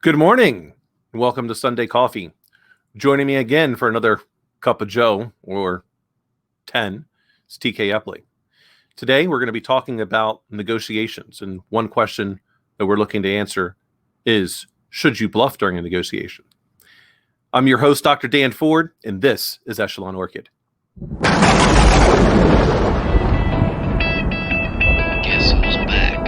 Good morning. Welcome to Sunday Coffee. Joining me again for another cup of Joe, or 10, is TK Eppley. Today, we're going to be talking about negotiations. And one question that we're looking to answer is, should you bluff during a negotiation? I'm your host, Dr. Dan Ford, and this is EchelonOrchid. Guess who's back?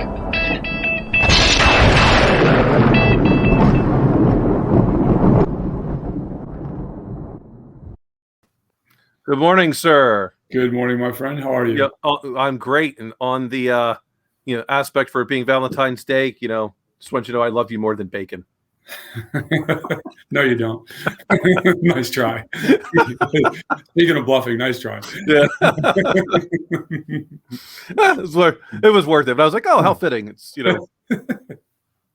Good morning, sir. Good morning, my friend. How are you? Yeah, I'm great. And on the aspect for it being Valentine's Day, just want you to know I love you more than bacon. No, you don't. Nice try. Speaking of bluffing, nice try. Yeah. It was worth it. But I was like, oh, how fitting. It's,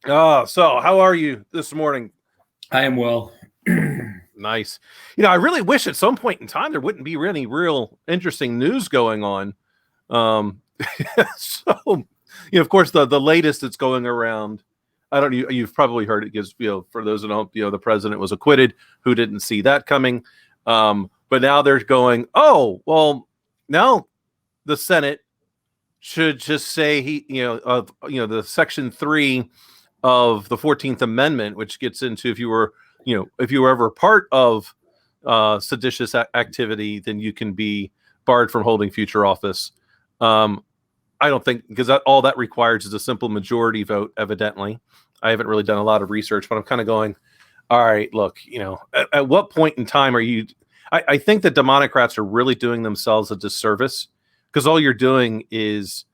so how are you this morning? I am well. Nice. I really wish at some point in time there wouldn't be any real interesting news going on. So, of course, the latest that's going around, you've probably heard it gives, for those that don't, the president was acquitted. Who didn't see that coming? But now they're going, oh, well, now the Senate should just say the Section 3 of the 14th Amendment, which gets into if you were ever part of seditious activity, then you can be barred from holding future office. I don't think, because all that requires is a simple majority vote, evidently. I haven't really done a lot of research, but I'm kind of going, all right, look, at what point in time are you... I think the Democrats are really doing themselves a disservice, because all you're doing is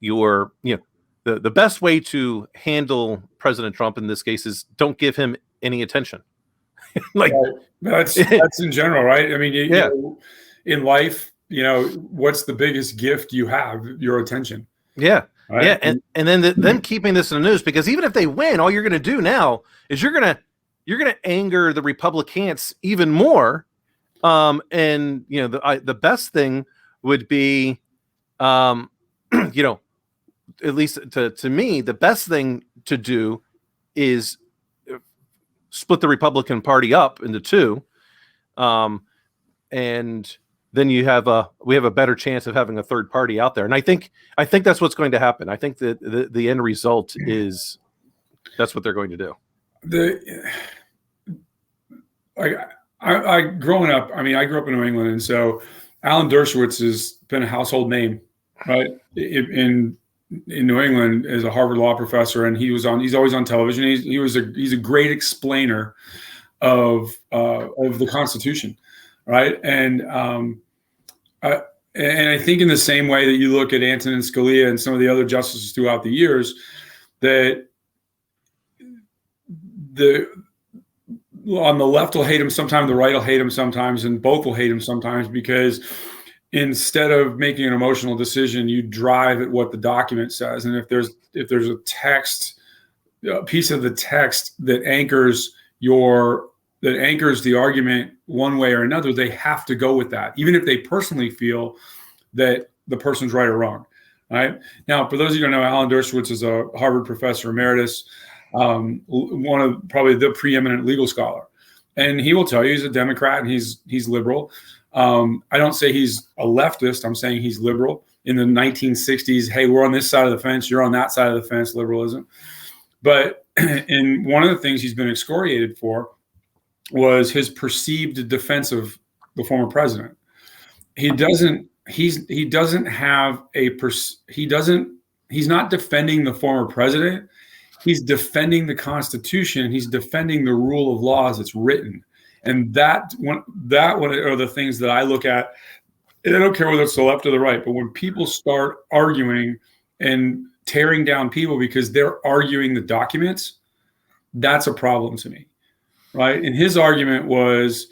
the best way to handle President Trump in this case is don't give him any attention. That's in general, right? I mean, in life, what's the biggest gift you have? Your attention. Yeah. Right? Yeah. And then them keeping this in the news, because even if they win, all you're going to do now is you're going to anger the Republicans even more. The best thing would be, at least to me, the best thing to do is split the Republican Party up into two, and then we have a better chance of having a third party out there. And I think that's what's going to happen. I think that the end result is that's what they're going to do. I growing up, I grew up in New England, and so Alan Dershowitz has been a household name, right? In New England as a Harvard law professor, and he's always on television. He's a great explainer of the Constitution, right? And I think in the same way that you look at Antonin Scalia and some of the other justices throughout the years, that on the left will hate him sometimes, the right will hate him sometimes, and both will hate him sometimes, because instead of making an emotional decision, you drive at what the document says. And if there's a piece of the text that anchors the argument one way or another, they have to go with that, even if they personally feel that the person's right or wrong. Right? Now, for those of you who don't know, Alan Dershowitz is a Harvard professor emeritus, one of probably the preeminent legal scholar. And he will tell you he's a Democrat and he's liberal. I don't say he's a leftist. I'm saying he's liberal. In the 1960s, hey, we're on this side of the fence, you're on that side of the fence, liberalism. But in one of the things he's been excoriated for was his perceived defense of the former president. He's not defending the former president. He's defending the Constitution. He's defending the rule of law as it's written. And that one are the things that I look at. And I don't care whether it's the left or the right, but when people start arguing and tearing down people because they're arguing the documents, that's a problem to me, right? And his argument was,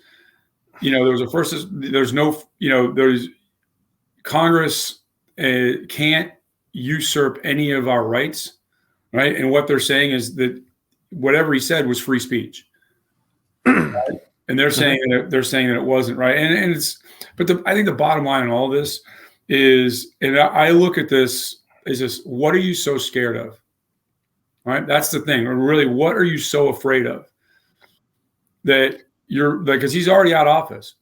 Congress can't usurp any of our rights, right? And what they're saying is that whatever he said was free speech. Right? And they're saying that it wasn't, right. I think the bottom line in all of this is, and I look at this as just, what are you so scared of? right? That's the thing. Really, what are you so afraid of that you're like, because he's already out of office,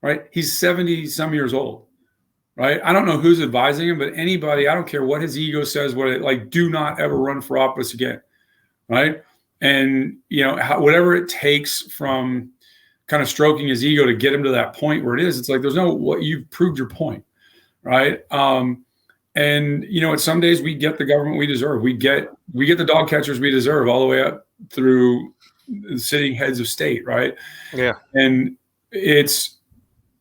right? He's 70 some years old, right? I don't know who's advising him, but anybody, I don't care what his ego says, do not ever run for office again, right? And, whatever it takes from kind of stroking his ego to get him to that point where it is, it's like, you've proved your point, right? And some days we get the government we deserve. We get the dog catchers we deserve all the way up through the sitting heads of state, right? Yeah. And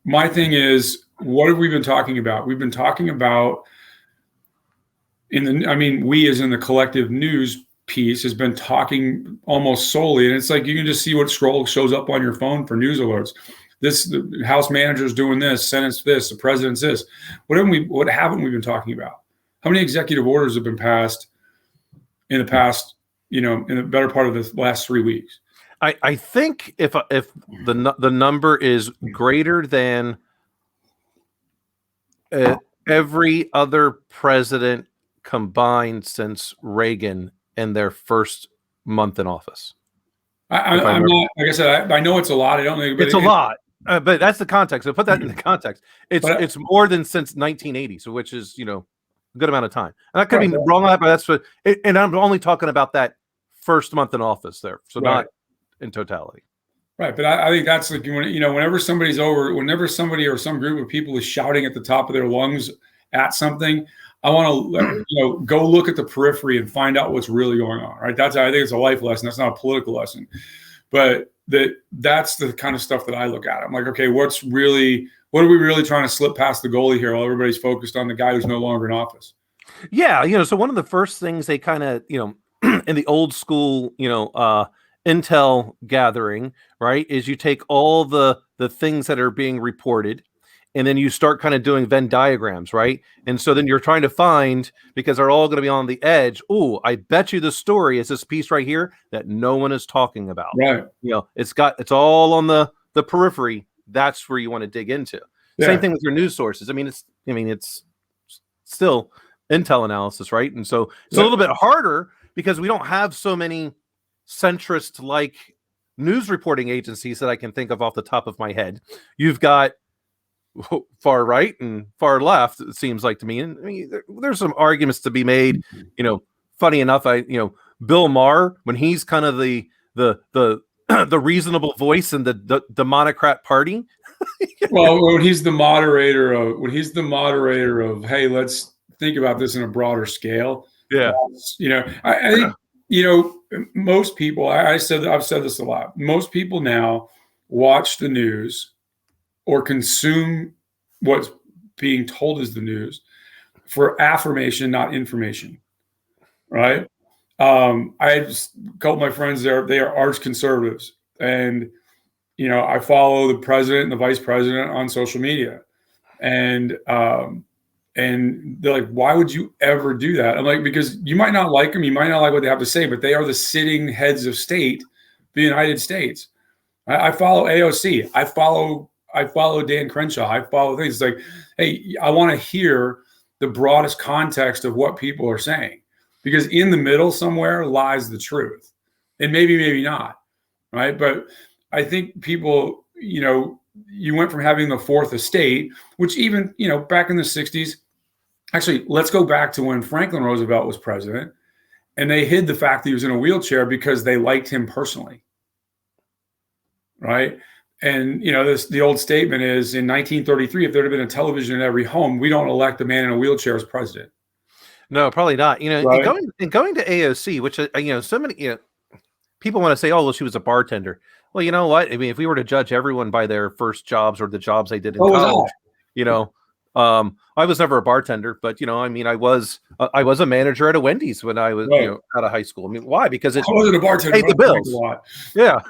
my thing is, what have we been talking about? We've been talking about we as in the collective news piece has been talking almost solely, and it's like you can just see what shows up on your phone for news alerts. The House manager's doing this, Senate's this, the president's this. What haven't we been talking about? How many executive orders have been passed in the past, in the better part of the last 3 weeks? I think if the number is greater than every other president combined since Reagan in their first month in office. I'm not, like I said, I know it's a lot. I don't think it's a lot. But that's the context. So put that in the context. It's more than since 1980, so which is a good amount of time. And I could be wrong on that, but that's what. And I'm only talking about that first month in office there, so not in totality. Right, but I think that's like whenever somebody or some group of people is shouting at the top of their lungs at something, I want to go look at the periphery and find out what's really going on. Right, I think it's a life lesson. That's not a political lesson, but that's the kind of stuff that I look at. I'm like, okay, what are we really trying to slip past the goalie here while everybody's focused on the guy who's no longer in office? Yeah, so one of the first things they kind of in the old school intel gathering, right, is you take all the things that are being reported, and then you start kind of doing Venn diagrams, right? And so then you're trying to find, because they're all going to be on the edge. Oh, I bet you the story is this piece right here that no one is talking about. Right. It's all on the periphery. That's where you want to dig into. Yeah. Same thing with your news sources. It's still intel analysis, right? And so it's a little bit harder because we don't have so many centrist like news reporting agencies that I can think of off the top of my head. You've got far right and far left, it seems like to me. And there's some arguments to be made. Funny enough, Bill Maher, when he's kind of the reasonable voice in the Democrat Party. Well, when he's the moderator of, hey, let's think about this in a broader scale. Yeah. I think most people, I've said this a lot. Most people now watch the news or consume what's being told as the news for affirmation, not information. Right? I had a couple of my friends there, they are arch conservatives. And, I follow the president and the vice president on social media. And they're like, why would you ever do that? I'm like, because you might not like them. You might not like what they have to say, but they are the sitting heads of state, the United States. I follow AOC. I follow Dan Crenshaw. I follow things. It's like, hey, I want to hear the broadest context of what people are saying, because in the middle somewhere lies the truth, and maybe not, right? But I think people, you went from having the fourth estate, which even, back in the 60s, actually, let's go back to when Franklin Roosevelt was president, and they hid the fact that he was in a wheelchair because they liked him personally, right? And, the old statement is, in 1933, if there had been a television in every home, we don't elect a man in a wheelchair as president. No, probably not. Right? Going to AOC, which, so many, people want to say, oh, well, she was a bartender. Well, you know what? If we were to judge everyone by their first jobs or the jobs they did in college, I was never a bartender, but I was a manager at a Wendy's when I was out of high school. Why? Because I wasn't a bartender. Paid the bills. Yeah,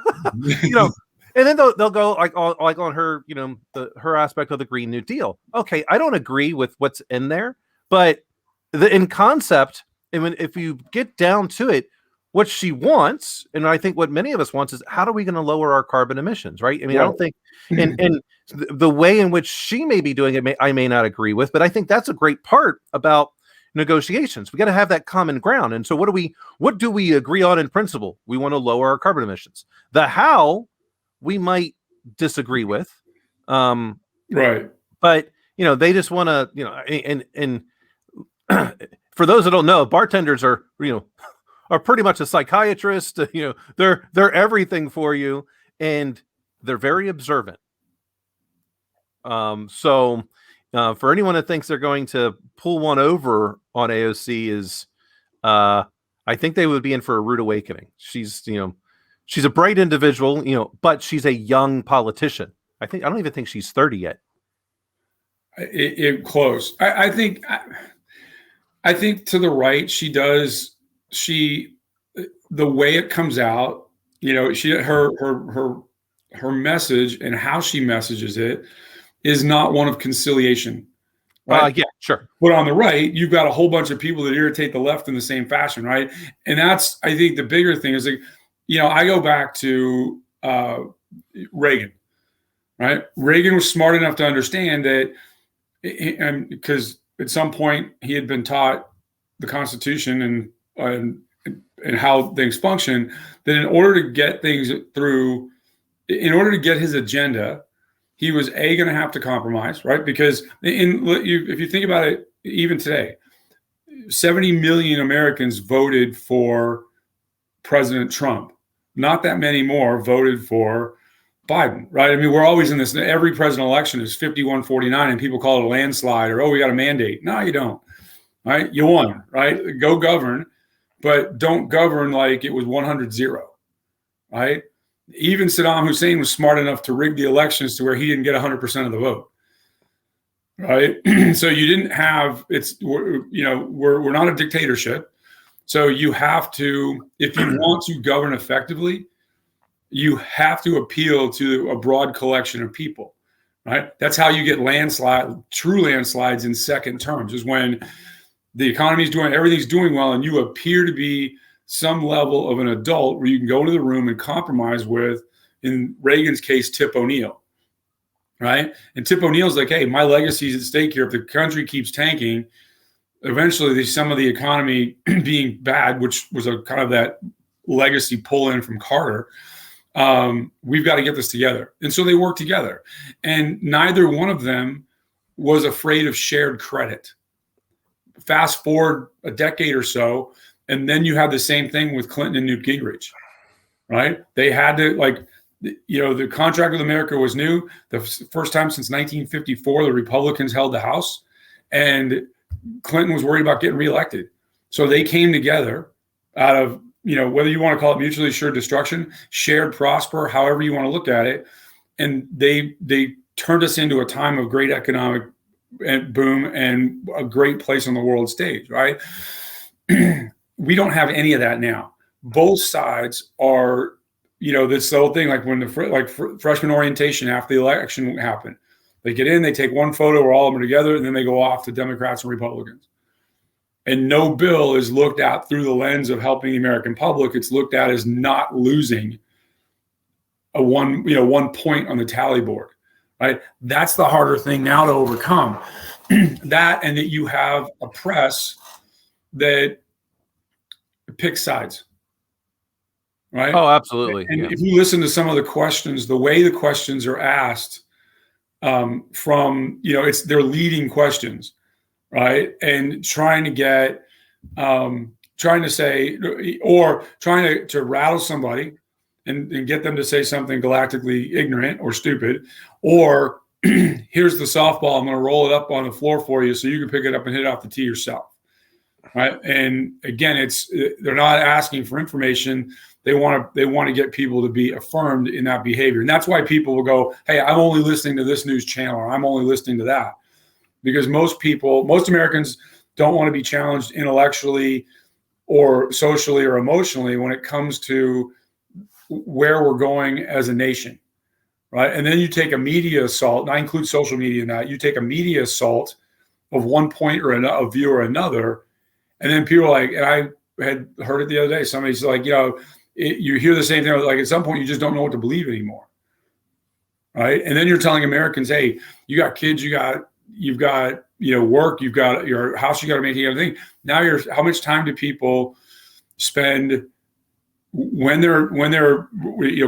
and then they'll go like on her, her aspect of the Green New Deal. Okay, I don't agree with what's in there, but in concept, if you get down to it, what she wants, and I think what many of us wants, is how are we going to lower our carbon emissions, right? I don't think, and the way in which she may be doing it, I may not agree with, but I think that's a great part about, negotiations. We got to have that common ground. And so what do we agree on in principle? We want to lower our carbon emissions. The how we might disagree with. Right. But, they just want to, and for those that don't know, bartenders are pretty much a psychiatrist. They're everything for you, and they're very observant. So for anyone that thinks they're going to pull one over on AOC I think they would be in for a rude awakening. She's a bright individual, but she's a young politician. I don't even think she's 30 yet. Close. I think to the right, the way it comes out, her message and how she messages it is not one of conciliation. Right? Yeah, sure. But on the right, you've got a whole bunch of people that irritate the left in the same fashion, right? And that's, I think, the bigger thing is like, I go back to Reagan, right? Reagan was smart enough to understand that, and because at some point he had been taught the Constitution and how things function, that in order to get things through, in order to get his agenda, he was going to have to compromise, right? Because if you think about it, even today, 70 million Americans voted for President Trump. Not that many more voted for Biden, right? I mean, we're always in this. Every presidential election is 51-49, and people call it a landslide or, we got a mandate. No, you don't, right? You won, right? Go govern, but don't govern like it was 100-0, right? Even Saddam Hussein was smart enough to rig the elections to where he didn't get 100% of the vote, right? So you didn't have, we're not a dictatorship. So you have to, if you want to govern effectively, you have to appeal to a broad collection of people, right? That's how you get true landslides in second terms, is when the economy's everything's doing well, and you appear to be some level of an adult where you can go into the room and compromise with, in Reagan's case, Tip O'Neill, right? And Tip O'Neill's like, hey, my legacy is at stake here. If the country keeps tanking, eventually some of the economy being bad, which was a kind of that legacy pull in from Carter, we've got to get this together. And so they worked together. And neither one of them was afraid of shared credit. Fast forward a decade or so, and then you have the same thing with Clinton and Newt Gingrich, right? They had to, the contract with America was new. The first time since 1954, the Republicans held the House, and Clinton was worried about getting reelected. So they came together out of, whether you want to call it mutually assured destruction, shared prosper, however you want to look at it. And they turned us into a time of great economic boom and a great place on the world stage, right? We don't have any of that now. Both sides are, this whole thing, like when freshman orientation after the election happened, they get in, they take one photo where all of them are together, and then they go off to Democrats and Republicans. And no bill is looked at through the lens of helping the American public. It's looked at as not losing one point on the tally board, right? That's the harder thing now to overcome. That, and that you have a press that pick sides, right? Oh, absolutely. And if you listen to some of the questions, the way the questions are asked, they're leading questions, right? And trying to get, trying to say, or trying to rattle somebody and get them to say something galactically ignorant or stupid, or here's the softball, I'm going to roll it up on the floor for you so you can pick it up and hit it off the tee yourself. Right. And again, they're not asking for information. They want to get people to be affirmed in that behavior. And that's why people will go, hey, I'm only listening to this news channel, or I'm only listening to that. Because most Americans don't want to be challenged intellectually or socially or emotionally when it comes to where we're going as a nation. Right. And then you take a media assault, and I include social media in that. You take a media assault of one point or a view or another. And then people are like, and I had heard it the other day, somebody's like, you hear the same thing, like at some point you just don't know what to believe anymore, right? And then you're telling Americans, hey, you got kids, you got you've got, work, you've got your house, you got to maintain everything. Now how much time do people spend when they're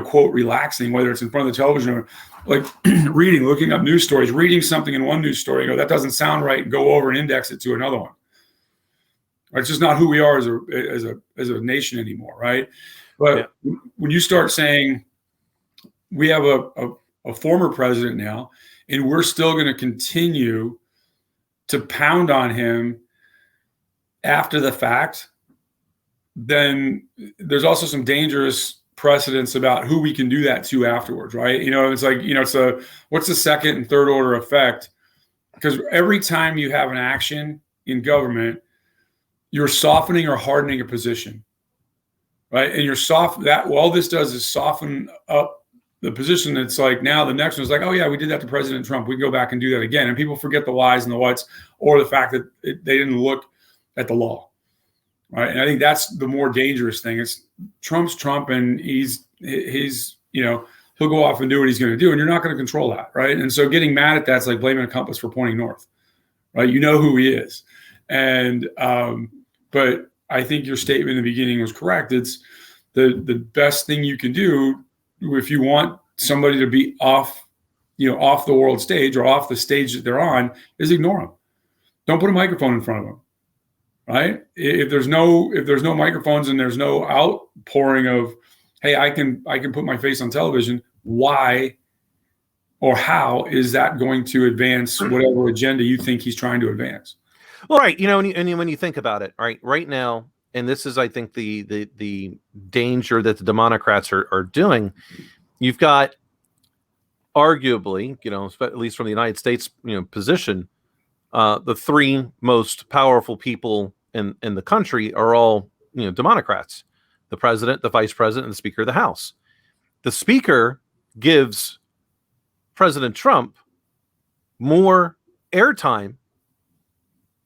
quote relaxing, whether it's in front of the television or like reading, looking up news stories, reading something in one news story, that doesn't sound right, and go over and index it to another one. It's just not who we are as a nation anymore, right? But when you start saying we have a former president now, and we're still going to continue to pound on him after the fact, then there's also some dangerous precedents about who we can do that to afterwards, right? It's like, what's the second and third order effect? Because every time you have an action in government, you're softening or hardening a position, right? And all this does is soften up the position. That's like, now the next one's like, oh yeah, we did that to President Trump, we can go back and do that again. And people forget the whys and the whats, or the fact that they didn't look at the law, right? And I think that's the more dangerous thing. It's Trump's Trump, and he's he'll go off and do what he's going to do, and you're not going to control that, right? And so getting mad at that's like blaming a compass for pointing north, right? You know who he is. And but I think your statement in the beginning was correct. It's the best thing you can do if you want somebody to be off the world stage or off the stage that they're on, is ignore them. Don't put a microphone in front of them, right? If there's no microphones and there's no outpouring of, hey, I can put my face on television, why or how is that going to advance whatever agenda you think he's trying to advance? Well, right. When you think about it, right now, and this is, I think, the danger that the Democrats are doing. You've got, arguably, at least from the United States, position, the three most powerful people in the country are all, Democrats: the president, the vice president, and the Speaker of the House. The Speaker gives President Trump more airtime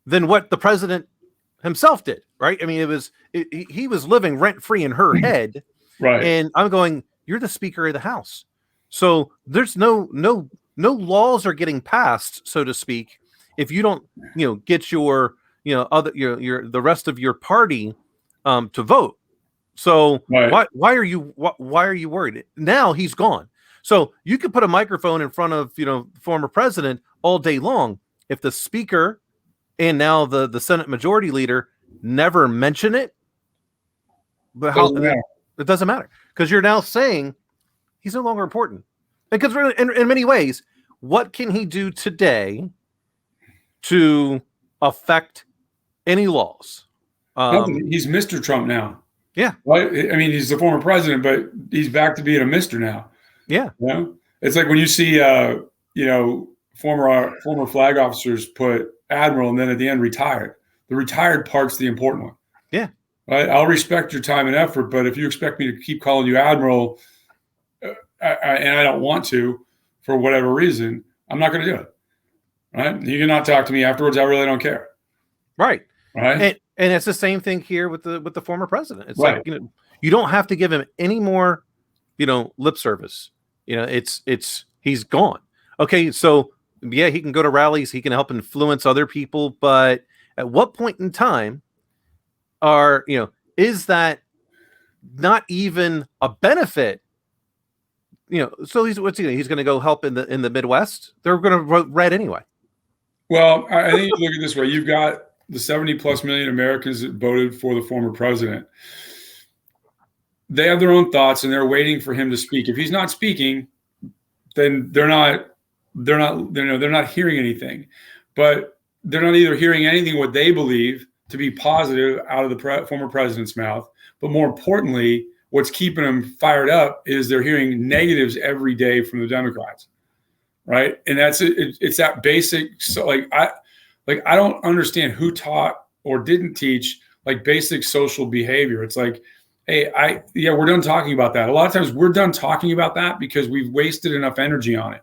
than what the president himself did, right? I mean, he was living rent-free in her head, right? And I'm going, you're the Speaker of the House, so there's no laws are getting passed, so to speak, if you don't, get your the rest of your party to vote. So right. why are you worried? Now he's gone, so you could put a microphone in front of former president all day long. If the Speaker and now the Senate Majority Leader never mention it, but it doesn't matter, because you're now saying he's no longer important. Because in many ways, what can he do today to affect any laws? He's Mr. Trump now. Yeah. Right? I mean, he's the former president, but he's back to being a Mr. now. Yeah. It's like when you see former flag officers put Admiral and then at the end retired. The retired part's the important one. Yeah. Right? I'll respect your time and effort, but if you expect me to keep calling you Admiral, and I don't want to, for whatever reason, I'm not going to do it. Right? You cannot talk to me afterwards. I really don't care. Right. Right. And it's the same thing here with the former president. It's right. like, you don't have to give him any more, lip service. He's gone. Okay. So yeah, he can go to rallies. He can help influence other people. But at what point in time is that not even a benefit? So he's going to go help in the Midwest. They're going to vote red anyway. Well, I think you look at it this way. You've got the 70+ million Americans that voted for the former president. They have their own thoughts and they're waiting for him to speak. If he's not speaking, then they're not hearing anything. But they're not either hearing anything what they believe to be positive out of the former president's mouth, but more importantly, what's keeping them fired up is they're hearing negatives every day from the Democrats, right? And it's that basic. So I don't understand who taught or didn't teach like basic social behavior. It's like, hey, we're done talking about that. A lot of times we're done talking about that because we've wasted enough energy on it,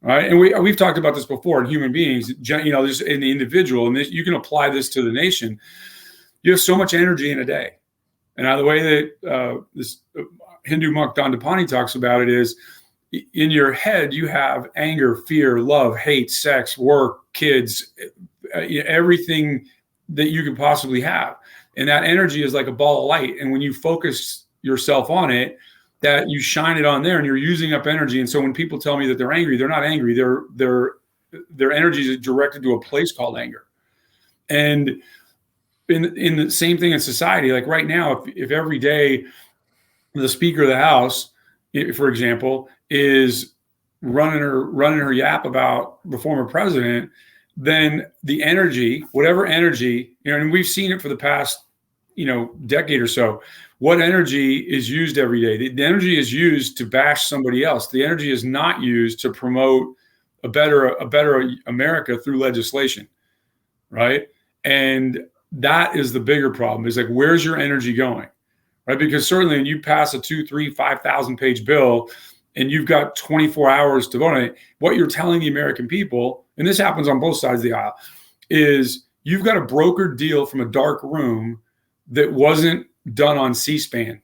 right? And we've talked about this before in human beings, just in the individual, and you can apply this to the nation. You have so much energy in a day. And the way that this Hindu monk Dandapani talks about it is, in your head, you have anger, fear, love, hate, sex, work, kids, everything that you could possibly have. And that energy is like a ball of light. And when you focus yourself on it, that you shine it on there and you're using up energy. And so when people tell me that they're angry, they're not angry. Their energy is directed to a place called anger. And in the same thing in society, like right now, if every day the Speaker of the House, for example, is running her yap about the former president, then the energy, whatever energy, and we've seen it for the past, decade or so, what energy is used every day? The energy is used to bash somebody else. The energy is not used to promote a better America through legislation, right? And that is the bigger problem. Is like, where's your energy going, right? Because certainly when you pass a 2, 3, 5,000 page bill and you've got 24 hours to vote on it, what you're telling the American people, and this happens on both sides of the aisle, is you've got a brokered deal from a dark room that wasn't done on C-SPAN,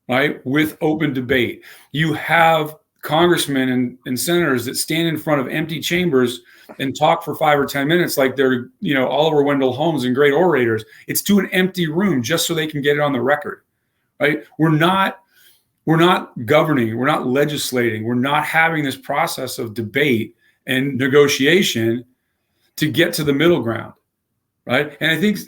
right? With open debate. You have congressmen and senators that stand in front of empty chambers and talk for 5 or 10 minutes like they're, Oliver Wendell Holmes and great orators. It's to an empty room just so they can get it on the record, right? We're not governing. We're not legislating. We're not having this process of debate and negotiation to get to the middle ground, right? And I think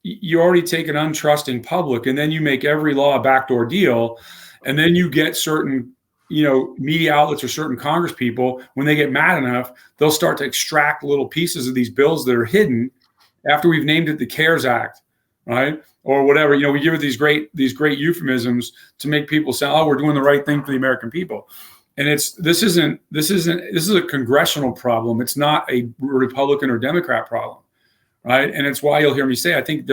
you already take an untrusting public, and then you make every law a backdoor deal, and then you get certain media outlets or certain Congress people, when they get mad enough, they'll start to extract little pieces of these bills that are hidden after we've named it the CARES Act, right? Or whatever, we give it these great euphemisms to make people say, oh, we're doing the right thing for the American people. And this is a congressional problem. It's not a Republican or Democrat problem, right? And it's why you'll hear me say, I think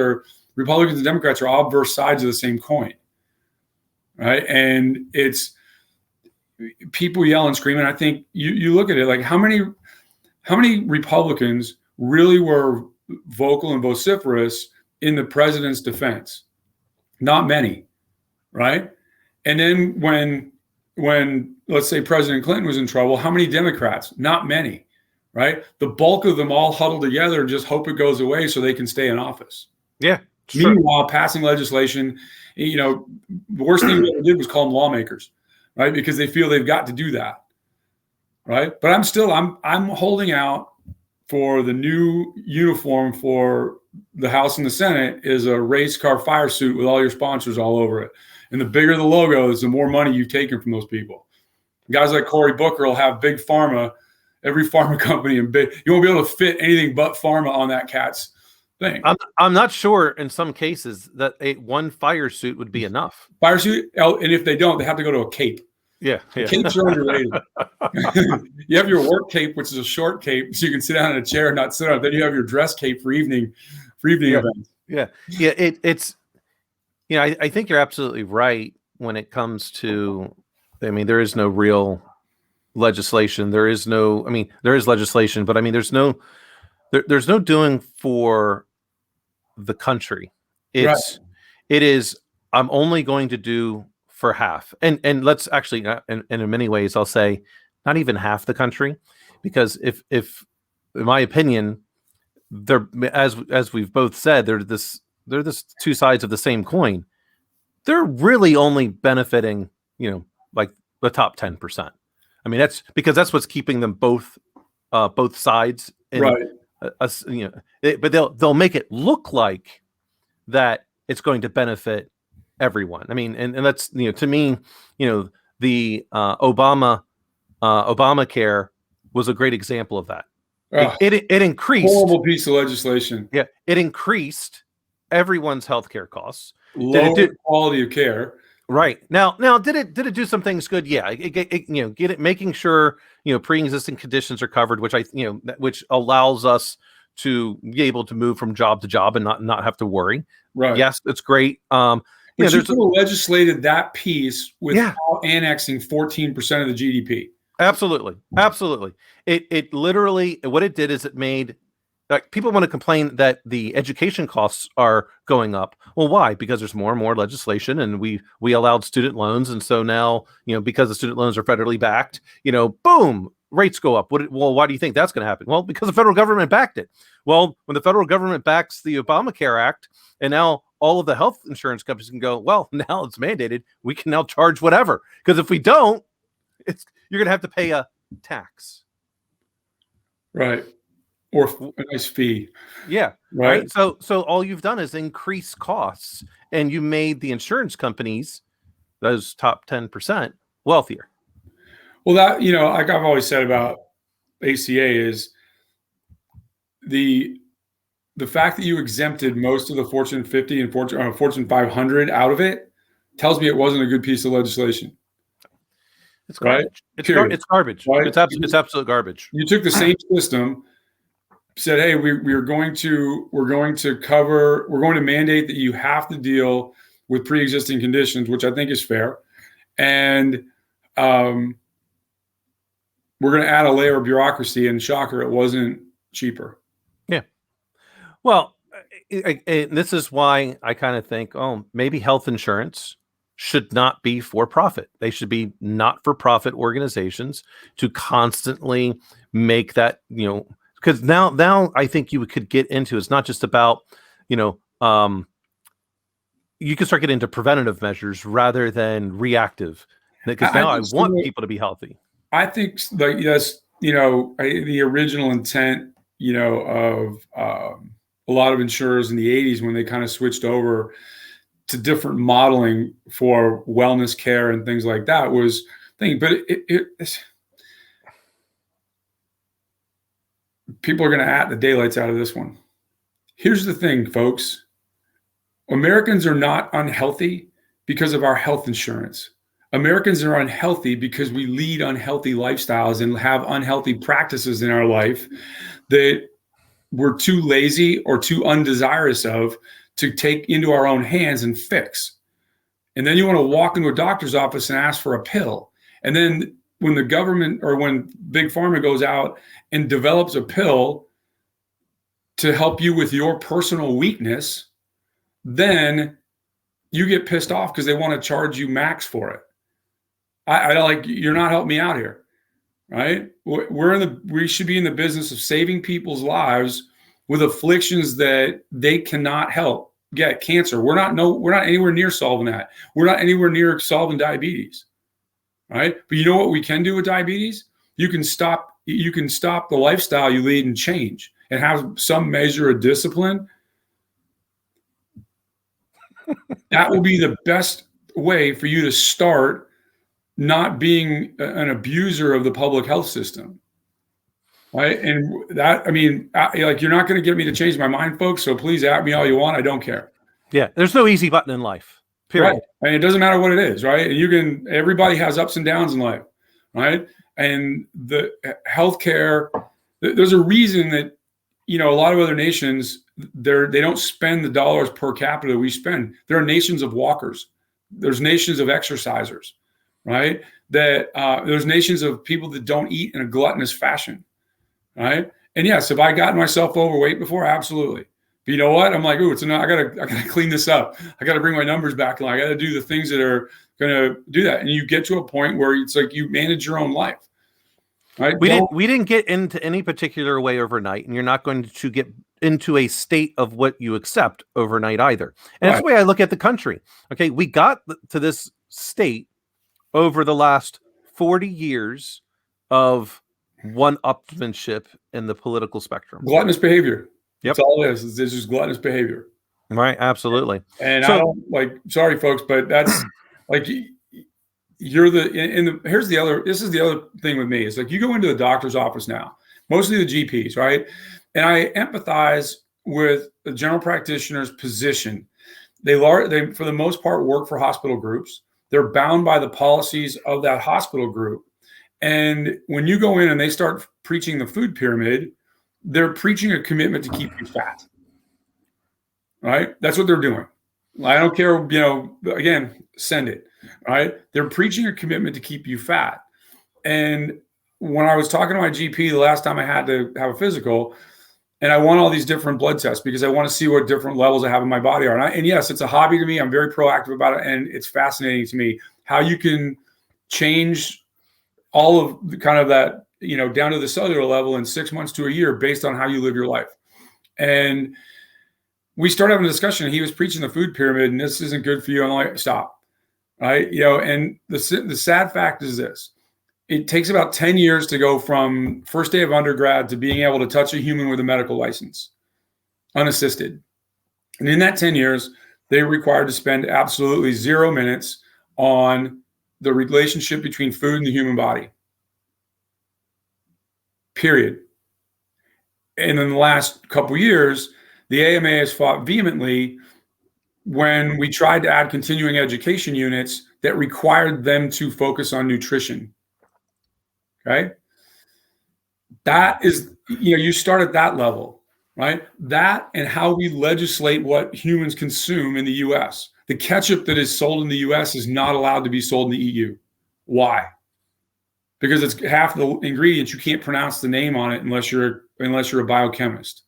Republicans and Democrats are obverse sides of the same coin, right? And it's people yell and scream. And I think you look at it like how many Republicans really were vocal and vociferous in the president's defense? Not many, right? And then when let's say President Clinton was in trouble, how many Democrats? Not many, right? The bulk of them all huddle together and just hope it goes away so they can stay in office. Yeah. Meanwhile, passing legislation, the worst thing we ever did was call them lawmakers, right? Because they feel they've got to do that, right? But I'm holding out for the new uniform for the House and the Senate is a race car fire suit with all your sponsors all over it. And the bigger the logo is, the more money you've taken from those people. Guys like Cory Booker will have big pharma, every pharma company, and you won't be able to fit anything but pharma on that cat's thing. I'm not sure in some cases that one fire suit would be enough. Fire suit, and if they don't, they have to go to a cape. Yeah. Capes are underrated. You have your work cape, which is a short cape, so you can sit down in a chair and not sit on it. Then you have your dress cape for evening events. Yeah. It's I think you're absolutely right when it comes to. I mean, there is no real legislation. There is legislation, but I mean, there's no doing for the country. It is. I'm only going to do for half, and let's actually, and in many ways, I'll say not even half the country, because if in my opinion, they're as we've both said, they're this two sides of the same coin. They're really only benefiting, like the top 10%. I mean, that's because that's what's keeping them both sides, right? But they'll make it look like that it's going to benefit everyone. I mean, and that's, to me, the Obamacare was a great example of that. It increased, horrible piece of legislation. Yeah, it increased everyone's healthcare costs, low quality of care. Right. Now, did it do some things good? Yeah, making sure pre-existing conditions are covered, which allows us to be able to move from job to job and not have to worry. Right. Yes, it's great. But you could have legislated that piece without annexing 14% of the GDP. Absolutely. It literally, what it did is it made like people want to complain that the education costs are going up. Well, why? Because there's more and more legislation, and we allowed student loans, and so now, because the student loans are federally backed, boom, rates go up. Well, why do you think that's going to happen? Well, because the federal government backed it. Well, when the federal government backs the Obamacare Act, and now all of the health insurance companies can go, well, now it's mandated, we can now charge whatever. Because if we don't, you're going to have to pay a tax. Right. Or a nice fee. Yeah. Right. So all you've done is increase costs, and you made the insurance companies, those top 10%, wealthier. Well, that, like I've always said about ACA is the fact that you exempted most of the Fortune 50 and Fortune 500 out of it tells me it wasn't a good piece of legislation. It's garbage. Right? It's garbage. Right? It's absolute garbage. You took the same system, said, hey, we're going to mandate that you have to deal with pre-existing conditions, which I think is fair. And we're going to add a layer of bureaucracy, and shocker, it wasn't cheaper. Yeah. Well, this is why I kind of think, maybe health insurance should not be for profit. They should be not for profit organizations to constantly make that, because now I think you could get into, it's not just about, you can start getting into preventative measures rather than reactive, because now I want people to be healthy. I think that, yes, the original intent, of a lot of insurers in the 80s when they kind of switched over to different modeling for wellness care and things like that was thing. But people are going to at the daylights out of this one. Here's the thing, folks. Americans are not unhealthy because of our health insurance. Americans are unhealthy because we lead unhealthy lifestyles and have unhealthy practices in our life that we're too lazy or too undesirous of to take into our own hands and fix. And then you want to walk into a doctor's office and ask for a pill. And then when the government or when Big Pharma goes out and develops a pill to help you with your personal weakness, then you get pissed off because they want to charge you max for it. I like, you're not helping me out here, right? We should be in the business of saving people's lives with afflictions that they cannot help. Get cancer. We're not anywhere near solving that. We're not anywhere near solving diabetes, right? But you know what we can do with diabetes? You can stop the lifestyle you lead and change and have some measure of discipline. That will be the best way for you to start not being an abuser of the public health system. Right. And that, you're not going to get me to change my mind, folks. So please at me all you want. I don't care. Yeah. There's no easy button in life. Period. Right. It doesn't matter what it is. Right. And everybody has ups and downs in life. Right. And the healthcare, there's a reason that, a lot of other nations, they don't spend the dollars per capita that we spend. There are nations of walkers. There's nations of exercisers. Right. There's nations of people that don't eat in a gluttonous fashion. Right. And yes, have I gotten myself overweight before? Absolutely. But you know what? I'm like, I gotta clean this up. I gotta bring my numbers back. I gotta do the things that are gonna do that. And you get to a point where it's like you manage your own life. Right. We didn't get into any particular way overnight, and you're not going to get into a state of what you accept overnight either. And that's the way I look at the country. Okay. We got to this state over the last 40 years of one-upsmanship in the political spectrum. Gluttonous behavior. Yep. That's all it is. It's just gluttonous behavior. Right. Absolutely. And I don't sorry, folks, but that's like, here's the other thing with me. It's like you go into the doctor's office now, mostly the GPs, right? And I empathize with the general practitioner's position. They for the most part, work for hospital groups. They're bound by the policies of that hospital group. And when you go in and they start preaching the food pyramid, they're preaching a commitment to keep you fat. Right? That's what they're doing. I don't care, again, send it. Right? They're preaching a commitment to keep you fat. And when I was talking to my GP the last time I had to have a physical, And I want all these different blood tests because I want to see what different levels I have in my body are. And yes, it's a hobby to me. I'm very proactive about it. And it's fascinating to me how you can change all of the kind of that, down to the cellular level in 6 months to a year based on how you live your life. And we started having a discussion. He was preaching the food pyramid, and this isn't good for you. I'm like, stop. Right. And the sad fact is this. It takes about 10 years to go from first day of undergrad to being able to touch a human with a medical license, unassisted. And in that 10 years, they're required to spend absolutely 0 minutes on the relationship between food and the human body. Period. And in the last couple of years, the AMA has fought vehemently when we tried to add continuing education units that required them to focus on nutrition. Okay. That is, you start at that level, right? That and how we legislate what humans consume in the US. The ketchup that is sold in the US is not allowed to be sold in the EU. Why? Because it's half the ingredients. You can't pronounce the name on it unless you're a biochemist,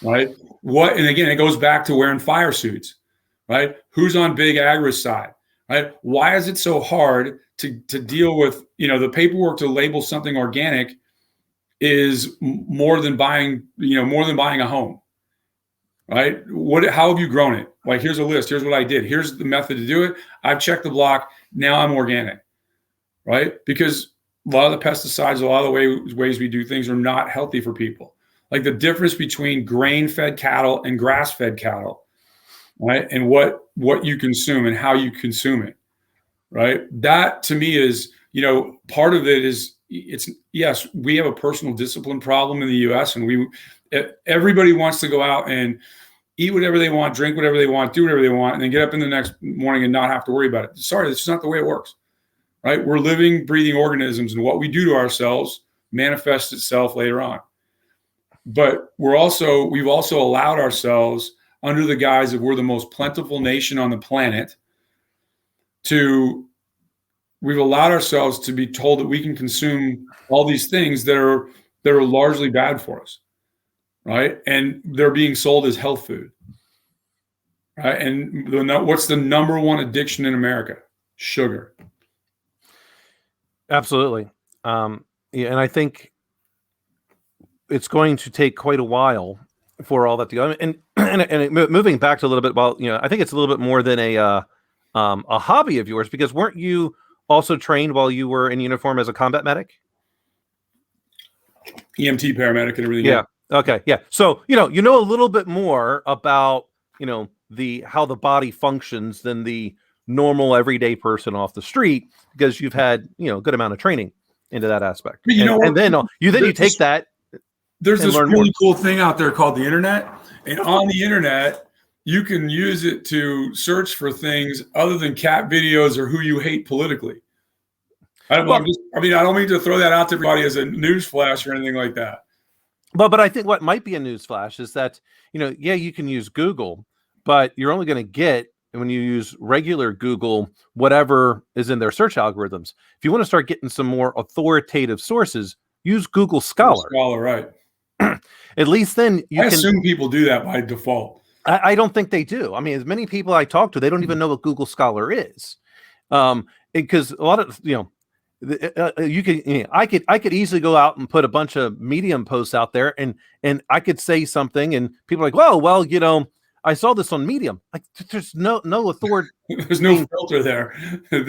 right? And again, it goes back to wearing fire suits, right? Who's on Big Agra's side, right? Why is it so hard to deal with, the paperwork to label something organic is more than buying a home, right? How have you grown it? Like, here's a list. Here's what I did. Here's the method to do it. I've checked the block. Now I'm organic, right? Because a lot of the pesticides, a lot of the ways we do things are not healthy for people. Like the difference between grain-fed cattle and grass-fed cattle, right? And what you consume and how you consume it. Right. That to me is, part of it is yes, we have a personal discipline problem in the US, and everybody wants to go out and eat whatever they want, drink whatever they want, do whatever they want, and then get up in the next morning and not have to worry about it. Sorry, that's not the way it works. Right. We're living, breathing organisms, and what we do to ourselves manifests itself later on. But we've also allowed ourselves, under the guise of we're the most plentiful nation on the planet, we've allowed ourselves to be told that we can consume all these things that are largely bad for us, right? And they're being sold as health food, right? And what's the number one addiction in America? Sugar. Absolutely. And I think it's going to take quite a while for all that to go. And moving back to a little bit about, I think it's a little bit more than a hobby of yours, because weren't you also trained while you were in uniform as a combat medic? EMT, paramedic, and everything. Yeah. Okay. Yeah. So, you know a little bit more about, how the body functions than the normal everyday person off the street, because you've had, a good amount of training into that aspect. But and then you take that. There's this really cool thing out there called the internet. And on the internet, you can use it to search for things other than cat videos or who you hate politically. I don't mean to throw that out to everybody as a news flash or anything like that. But I think what might be a news flash is that, you can use Google, but you're only going to get, when you use regular Google, whatever is in their search algorithms. If you want to start getting some more authoritative sources, use Google Scholar. Scholar, right. At least then I assume people do that by default. I don't think they do. I mean, as many people I talk to, they don't even know what Google Scholar is. Because a lot of, I could easily go out and put a bunch of Medium posts out there, and I could say something, and people are like, well, I saw this on Medium. Like, there's no authority. There's no filter there.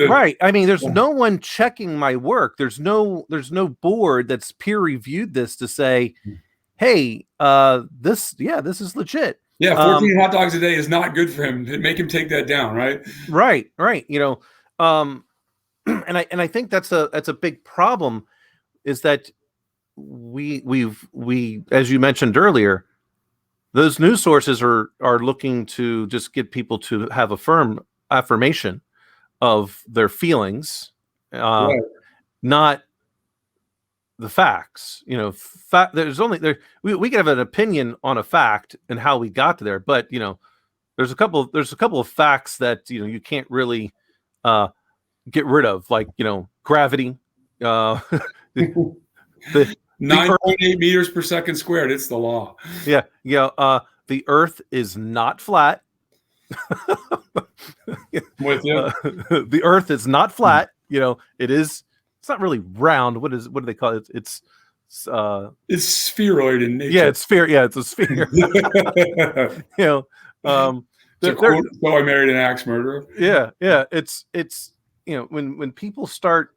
Right. I mean, there's no one checking my work. There's no board that's peer reviewed this to say, hey, this is legit. Yeah, 14 hot dogs a day is not good for him. Make him take that down, right? Right. And I think that's a big problem, is that we as you mentioned earlier, those news sources are looking to just get people to have a firm affirmation of their feelings, right. Not the facts. There's only we can have an opinion on a fact and how we got to there, but there's a couple of facts that you can't really get rid of, like gravity, the 9.8 meters per second squared. It's the law. Yeah. The Earth is not flat. With you. The Earth is not flat. It is. It's not really round. What do they call it? It's spheroid in nature. Yeah, it's sphere. Yeah, it's a sphere. So I married an axe murderer. Yeah. It's when people start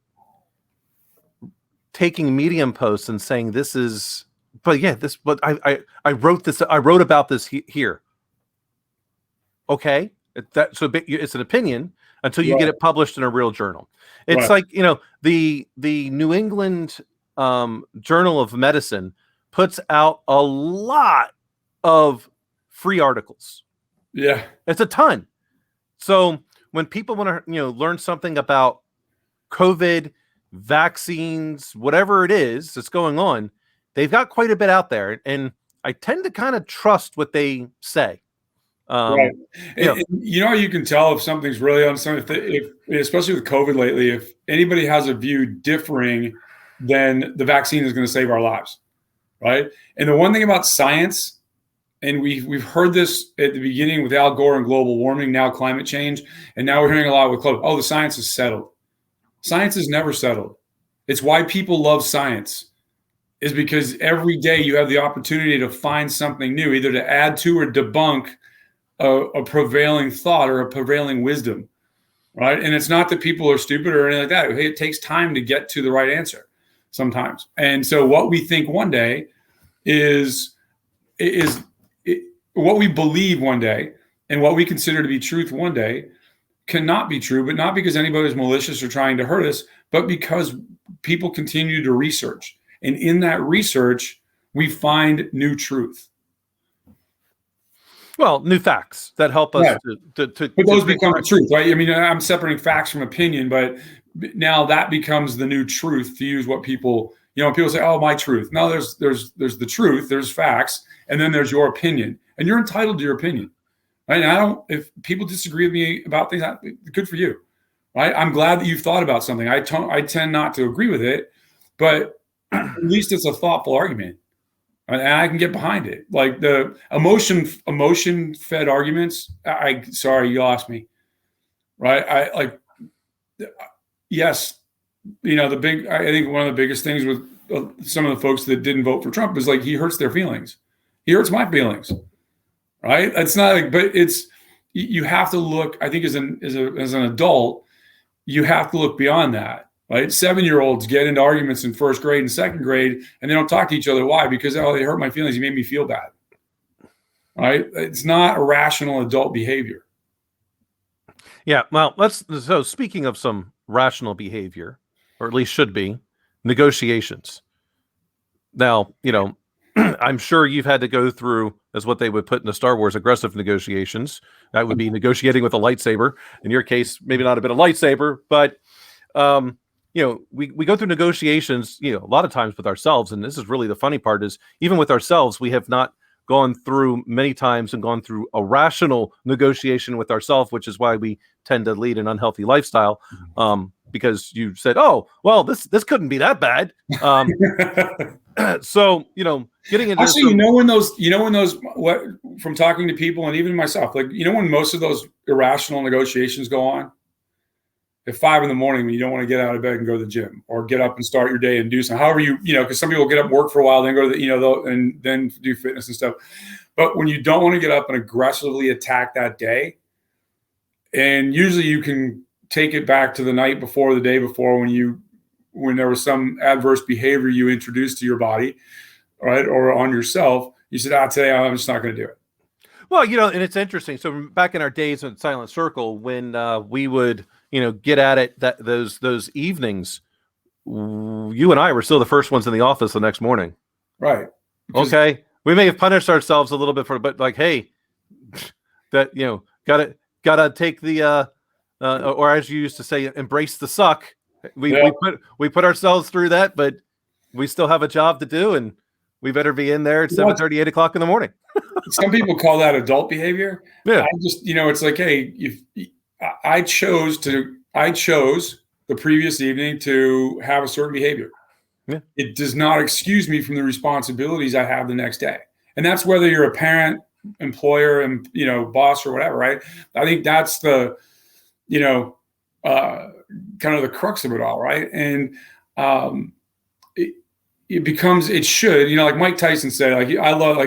taking Medium posts and saying this is, but I wrote this. I wrote about this here. Okay, it's an opinion until you get it published in a real journal. It's like the New England Journal of Medicine puts out a lot of free articles. Yeah, it's a ton. So when people want to learn something about COVID, vaccines, whatever it is that's going on, they've got quite a bit out there, and I tend to kind of trust what they say. Right. You can tell if something's really on something, if especially with COVID lately, if anybody has a view differing, then the vaccine is going to save our lives, right? And the one thing about science, and we've heard this at the beginning with Al Gore and global warming, now climate change, and now we're hearing a lot with COVID. Oh, the science is settled. Science is never settled. It's why people love science, is because every day you have the opportunity to find something new, either to add to or debunk a prevailing thought or a prevailing wisdom, right? And it's not that people are stupid or anything like that. It takes time to get to the right answer sometimes. And so what we think one day is what we believe one day, and what we consider to be truth one day cannot be true, but not because anybody's malicious or trying to hurt us, but because people continue to research. And in that research, we find new truth. Well, new facts that help us but those become the truth, right? I mean, I'm separating facts from opinion, but now that becomes the new truth, to use what people, people say, oh, my truth. No, there's the truth, there's facts, and then there's your opinion, and you're entitled to your opinion, right? And if people disagree with me about things, good for you, right? I'm glad that you've thought about something. I tend not to agree with it, but at least it's a thoughtful argument. And I can get behind it. Like the emotion-fed arguments. Sorry, you lost me. Right? Yes. I think one of the biggest things with some of the folks that didn't vote for Trump is like he hurts their feelings. He hurts my feelings. Right? It's not but you have to look. I think as an adult, you have to look beyond that. Right? 7-year-olds get into arguments in first grade and second grade, and they don't talk to each other. Why? Because, they hurt my feelings. He made me feel bad. Right? It's not irrational adult behavior. Yeah. Well, so speaking of some rational behavior, or at least should be, negotiations. Now, I'm sure you've had to go through, as what they would put in the Star Wars, aggressive negotiations. That would be negotiating with a lightsaber. In your case, maybe not a bit of lightsaber, but we go through negotiations, a lot of times with ourselves. And this is really the funny part, is even with ourselves, we have not gone through many times and gone through a rational negotiation with ourselves, which is why we tend to lead an unhealthy lifestyle. Because you said, oh, well, this couldn't be that bad. So, getting into actually, when those, what, from talking to people and even myself, like, when most of those irrational negotiations go on, at 5 a.m, when you don't want to get out of bed and go to the gym, or get up and start your day and do something, however because some people get up and work for a while, then go to the, and then do fitness and stuff. But when you don't want to get up and aggressively attack that day, and usually you can take it back to the night before, the day before, when there was some adverse behavior you introduced to your body, right, or on yourself, you said, today I'm just not going to do it. Well, and it's interesting. So back in our days in Silent Circle, when we would, get at it those evenings, you and I were still the first ones in the office the next morning. Right. Okay. We may have punished ourselves a little bit but like, hey, that, gotta take the, or as you used to say, embrace the suck. We put ourselves through that, but we still have a job to do, and we better be in there at 7:30, 8 o'clock in the morning. Some people call that adult behavior. Yeah. I just, it's like, hey, I chose the previous evening to have a certain behavior. Yeah. It does not excuse me from the responsibilities I have the next day. And that's whether you're a parent, employer, and boss or whatever, right? I think that's the kind of the crux of it all, right? And it should, like Mike Tyson said, like I love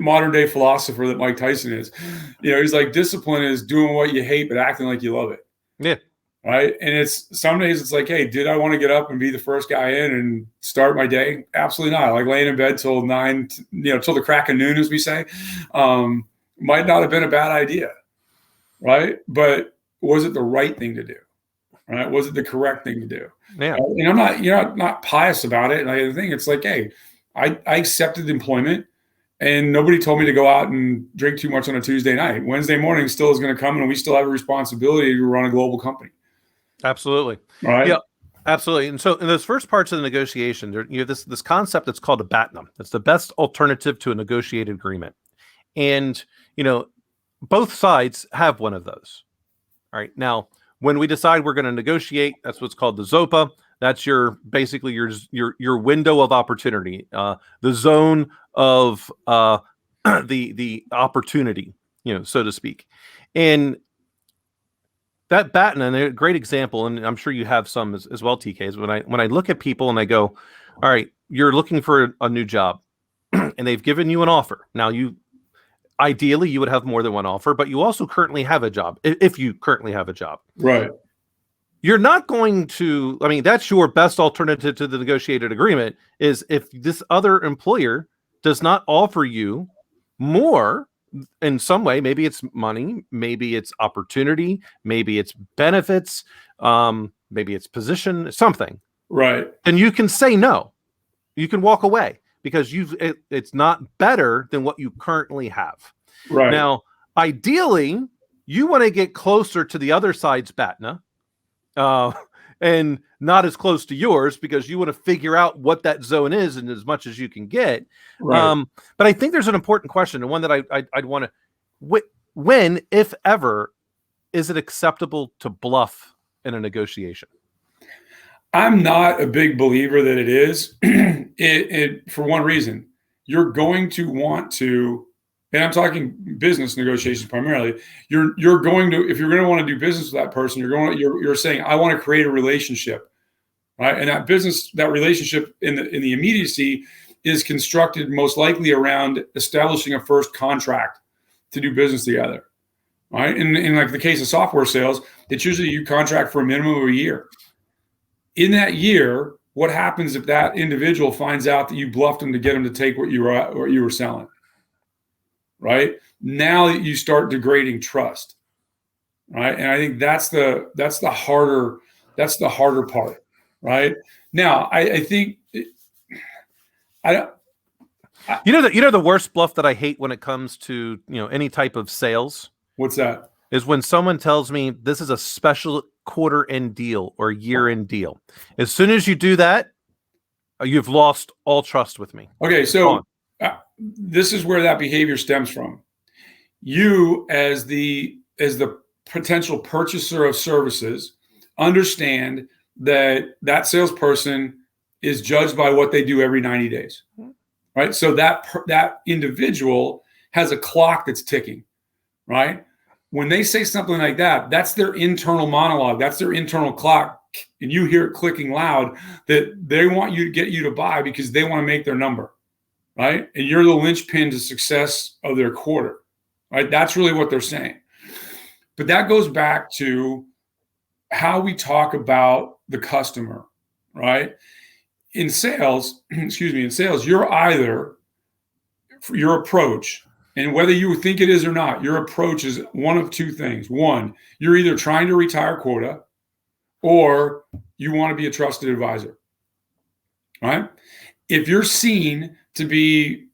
modern day philosopher that Mike Tyson is, he's like, discipline is doing what you hate but acting like you love it. Yeah. Right. And some days it's like, hey, did I want to get up and be the first guy in and start my day? Absolutely not. Like laying in bed till 9, till the crack of noon, as we say, might not have been a bad idea. Right. But was it the right thing to do? Right. Was it the correct thing to do? Yeah. And I'm not pious about it. And I think it's like, hey, I accepted employment and nobody told me to go out and drink too much on a Tuesday night. Wednesday morning still is going to come and we still have a responsibility to run a global company. Absolutely. Right. Yeah, absolutely. And so in those first parts of the negotiation, you have this concept that's called a BATNA. It's the best alternative to a negotiated agreement. And, both sides have one of those. All right. Now, when we decide we're going to negotiate, that's what's called the ZOPA. That's basically your window of opportunity, the zone of the opportunity, so to speak. And that BATNA, and a great example, and I'm sure you have some as well, TK, is when I look at people and I go, all right, you're looking for a new job and they've given you an offer. Now ideally you would have more than one offer, but you also currently have a job. If you currently have a job, right. You're not going to, that's your best alternative to the negotiated agreement is if this other employer does not offer you more in some way, maybe it's money, maybe it's opportunity, maybe it's benefits, maybe it's position, something. Right. And you can say no. You can walk away because it's not better than what you currently have. Right. Now, ideally, you want to get closer to the other side's BATNA, and not as close to yours because you want to figure out what that zone is and as much as you can get. Right. But I think there's an important question, and one that I'd want to, when, if ever, is it acceptable to bluff in a negotiation? I'm not a big believer that it is. For one reason, you're going to want to, and I'm talking business negotiations primarily. You're going to, if you're going to want to do business with that person, you're saying, I want to create a relationship, right? And that relationship in the immediacy is constructed most likely around establishing a first contract to do business together, right? And in like the case of software sales, it's usually you contract for a minimum of a year. In that year, what happens if that individual finds out that you bluffed them to get them to take what you were selling? Right now, you start degrading trust, right? And I think that's the harder part, right? Now, I think the worst bluff that I hate when it comes to any type of sales. What's that? Is when someone tells me this is a special quarter-end deal or year-end deal. As soon as you do that, you've lost all trust with me. Okay, so this is where that behavior stems from. You, as the potential purchaser of services, understand that salesperson is judged by what they do every 90 days, right? So that individual has a clock that's ticking, right? When they say something like that, that's their internal monologue. That's their internal clock. And you hear it clicking loud that they want you to get you to buy because they want to make their number, right? And you're the linchpin to success of their quarter, right? That's really what they're saying. But that goes back to how we talk about the customer, right? In sales, you're either, your approach, and whether you think it is or not, your approach is one of two things. One, you're either trying to retire quota or you want to be a trusted advisor, right? If you're seen to be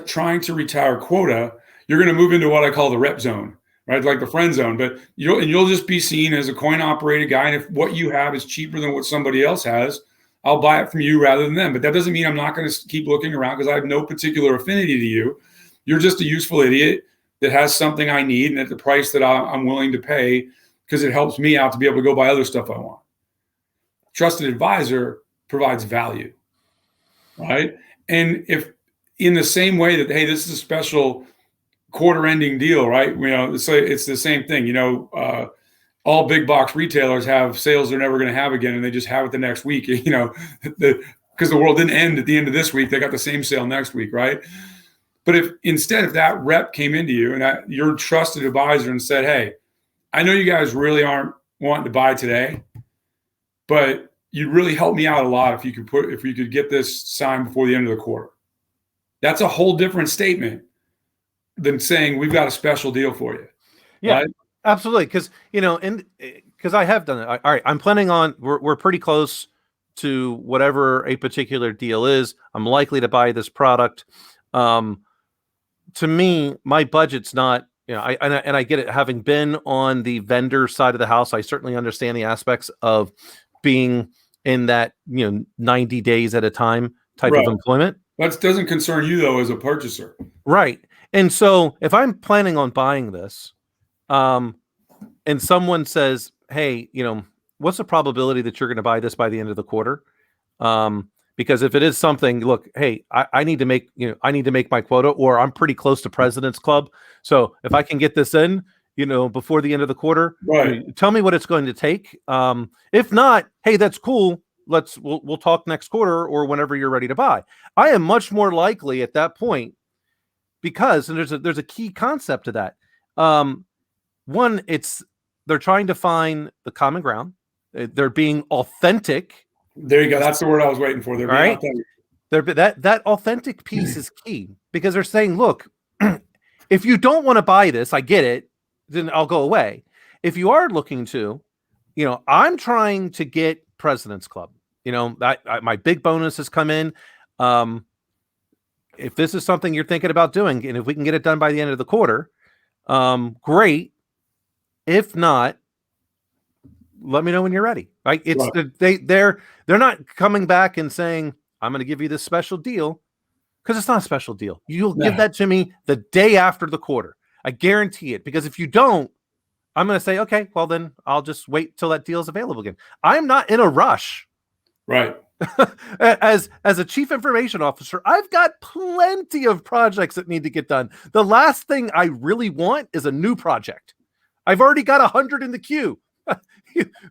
trying to retire quota, you're going to move into what I call the rep zone, right? Like the friend zone, but you'll just be seen as a coin operated guy. And if what you have is cheaper than what somebody else has, I'll buy it from you rather than them. But that doesn't mean I'm not going to keep looking around because I have no particular affinity to you. You're just a useful idiot that has something I need and at the price that I'm willing to pay because it helps me out to be able to go buy other stuff I want. Trusted advisor provides value, right? And if in the same way that, hey, this is a special quarter ending deal, right? It's the same thing. All big box retailers have sales they're never going to have again, and they just have it the next week. Because the world didn't end at the end of this week, they got the same sale next week, right? But if that rep came into you and your trusted advisor and said, hey, I know you guys really aren't wanting to buy today, but you'd really help me out a lot if you could get this signed before the end of the quarter. That's a whole different statement than saying we've got a special deal for you. Yeah, right? Absolutely. Because I have done it. All right, I'm planning on. We're pretty close to whatever a particular deal is. I'm likely to buy this product. To me, my budget's not. I get it. Having been on the vendor side of the house, I certainly understand the aspects of being in that 90 days at a time type of employment. That doesn't concern you though as a purchaser, right? And so if I'm planning on buying this, and someone says, hey, what's the probability that you're going to buy this by the end of the quarter? Because if it is something, look, hey, I need to make my quota, or I'm pretty close to President's Club. So if I can get this in, before the end of the quarter, tell me what it's going to take. If not, hey, that's cool. We'll talk next quarter or whenever you're ready to buy. I am much more likely at that point because, and there's a key concept to that. One, they're trying to find the common ground. They're being authentic. There you go. That's the word I was waiting for. They're being authentic. That authentic piece is key because they're saying, look, if you don't want to buy this, I get it, then I'll go away. If you are looking to, I'm trying to get President's Club. My big bonus has come in. If this is something you're thinking about doing, and if we can get it done by the end of the quarter, great. If not, let me know when you're ready. Right? They're not coming back and saying, I'm going to give you this special deal, because it's not a special deal. You'll give that to me the day after the quarter. I guarantee it. Because if you don't, I'm going to say, okay, well then I'll just wait till that deal is available again. I'm not in a rush. Right. As a chief information officer, I've got plenty of projects that need to get done. The last thing I really want is a new project. I've already got 100 in the queue.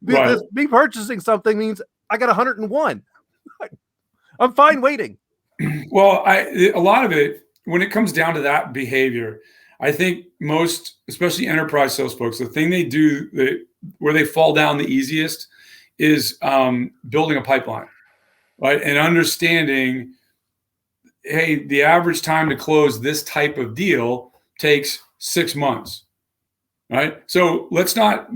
Me purchasing something means I got 101. I'm fine waiting. Well, a lot of it, when it comes down to that behavior, I think most, especially enterprise sales folks, the thing they do where they fall down the easiest is building a pipeline, right? And understanding, hey, the average time to close this type of deal takes 6 months, right? So let's not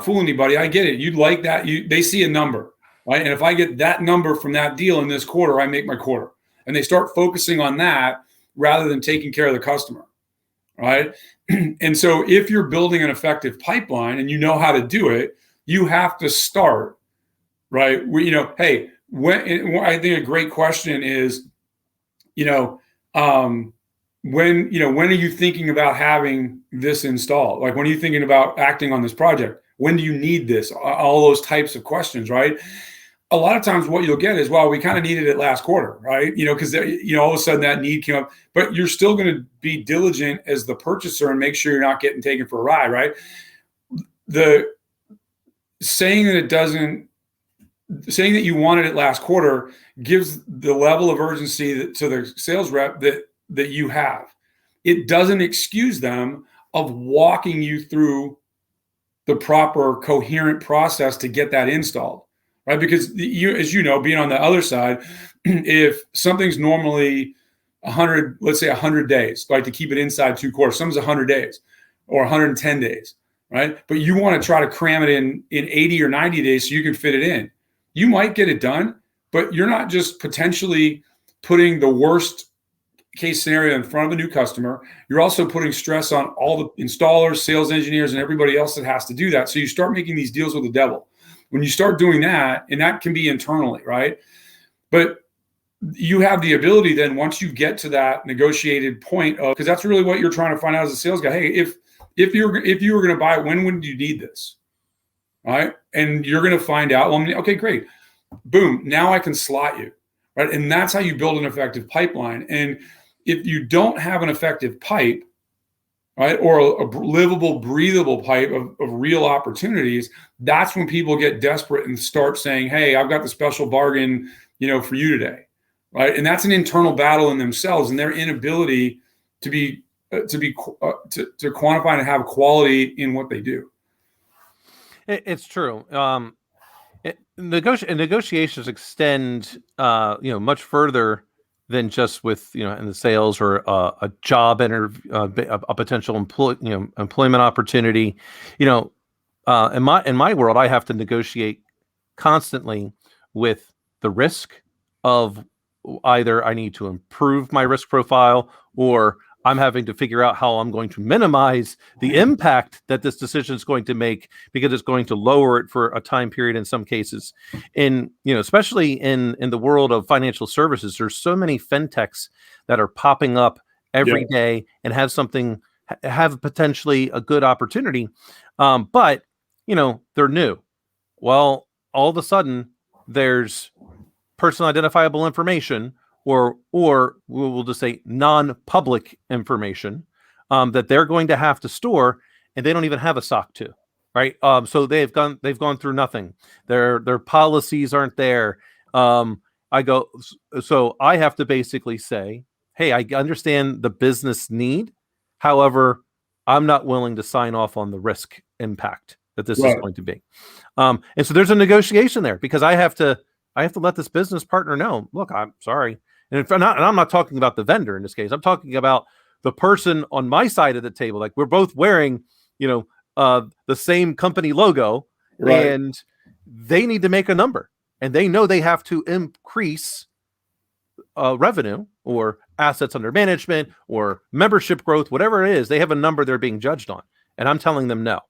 fool anybody. I get it. You'd like that. They see a number, right? And if I get that number from that deal in this quarter, I make my quarter. And they start focusing on that rather than taking care of the customer, right? And so if you're building an effective pipeline and you know how to do it, you have to start, right? Hey, I think a great question is, when are you thinking about having this installed? Like, when are you thinking about acting on this project? When do you need this? All those types of questions, right? A lot of times what you'll get is, well, we kind of needed it last quarter, right? Because all of a sudden that need came up, but you're still going to be diligent as the purchaser and make sure you're not getting taken for a ride, right? The saying that you wanted it last quarter gives the level of urgency to the sales rep that you have. It doesn't excuse them of walking you through the proper coherent process to get that installed. Right, because as you know, being on the other side, if something's normally 100, let's say 100 days, like to keep it inside 2 quarters, some's 100 days or 110 days, right? But you want to try to cram it in 80 or 90 days so you can fit it in. You might get it done, but you're not just potentially putting the worst case scenario in front of a new customer. You're also putting stress on all the installers, sales engineers, and everybody else that has to do that. So you start making these deals with the devil. When you start doing that, and that can be internally, right? But you have the ability then, once you get to that negotiated point of, because that's really what you're trying to find out as a sales guy. Hey, if you were going to buy it, when would you need this, right? And you're going to find out. Well, okay, great. boom, now I can slot you, right? And that's how you build an effective pipeline. And if you don't have an effective pipe, right, or a livable, breathable pipe of real opportunities, that's when people get desperate and start saying, hey, I've got the special bargain, for you today, right? And that's an internal battle in themselves and their inability to quantify and have quality in what they do. It's true. Negotiations extend, much further than just with, in the sales or a job interview, a potential employment opportunity. In my world, I have to negotiate constantly with the risk of either I need to improve my risk profile or I'm having to figure out how I'm going to minimize the impact that this decision is going to make because it's going to lower it for a time period in some cases. Especially in the world of financial services, there's so many fintechs that are popping up every day and have potentially a good opportunity. But they're new. Well, all of a sudden there's personal identifiable information or we'll just say non-public information that they're going to have to store, and they don't even have a SOC 2, right? So they've gone through nothing. Their policies aren't there. So I have to basically say, hey, I understand the business need. However, I'm not willing to sign off on the risk impact that this is going to be. And so there's a negotiation there because I have to let this business partner know, look, I'm sorry. And I'm not talking about the vendor in this case. I'm talking about the person on my side of the table. Like we're both wearing, the same company logo, and they need to make a number, and they know they have to increase revenue or assets under management or membership growth, whatever it is. They have a number they're being judged on, and I'm telling them no.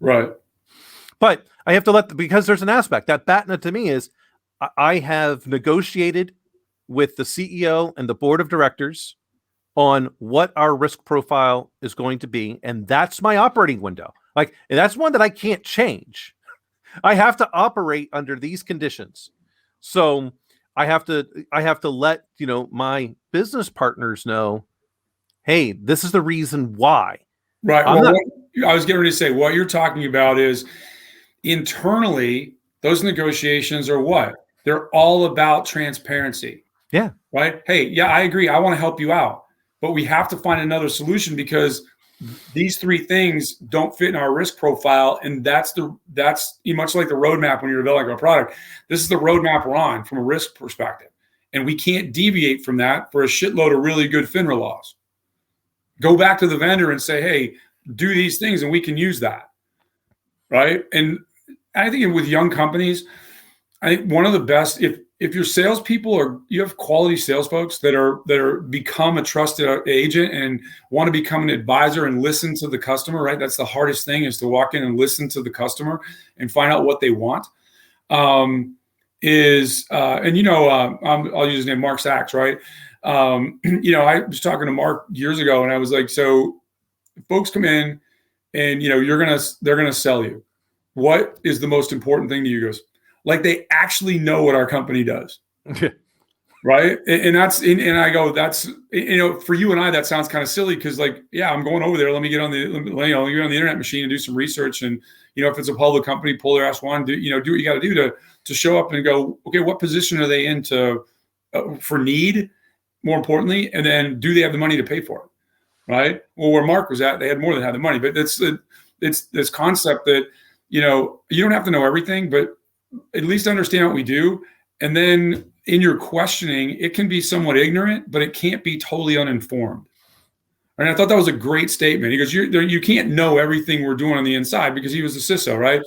Right. But I have to because there's an aspect that BATNA to me is I have negotiated with the CEO and the board of directors on what our risk profile is going to be. And that's my operating window. And that's one that I can't change. I have to operate under these conditions. So I have to let, my business partners know, hey, this is the reason why. Right. I was getting ready to say what you're talking about is internally, those negotiations are what? They're all about transparency. Yeah. Right. Hey, yeah, I agree. I want to help you out, but we have to find another solution because these three things don't fit in our risk profile. And that's much like the roadmap when you're developing a product. This is the roadmap we're on from a risk perspective. And we can't deviate from that for a shitload of really good FINRA laws. Go back to the vendor and say, hey, do these things and we can use that. Right. And I think with young companies, I think one of the best, if your salespeople you have quality sales folks that are become a trusted agent and want to become an advisor and listen to the customer, right? That's the hardest thing is to walk in and listen to the customer and find out what they want. I'll use his name, Mark Sachs, right? I was talking to Mark years ago and I was like, so folks come in and, they're going to sell you. What is the most important thing to you? He goes, like they actually know what our company does. Right. And I go, that's, for you and I, that sounds kind of silly. Cause I'm going over there. Let me get on the internet machine and do some research. And, if it's a public company, pull their ass one, do what you got to do to show up and go, okay, what position are they in for need, more importantly? And then do they have the money to pay for it? Right. Well, where Mark was at, they had more than had the money, but it's this concept that, you don't have to know everything, but at least understand what we do. And then in your questioning, it can be somewhat ignorant, but it can't be totally uninformed. And I thought that was a great statement. He goes, you can't know everything we're doing on the inside because he was a CISO, right?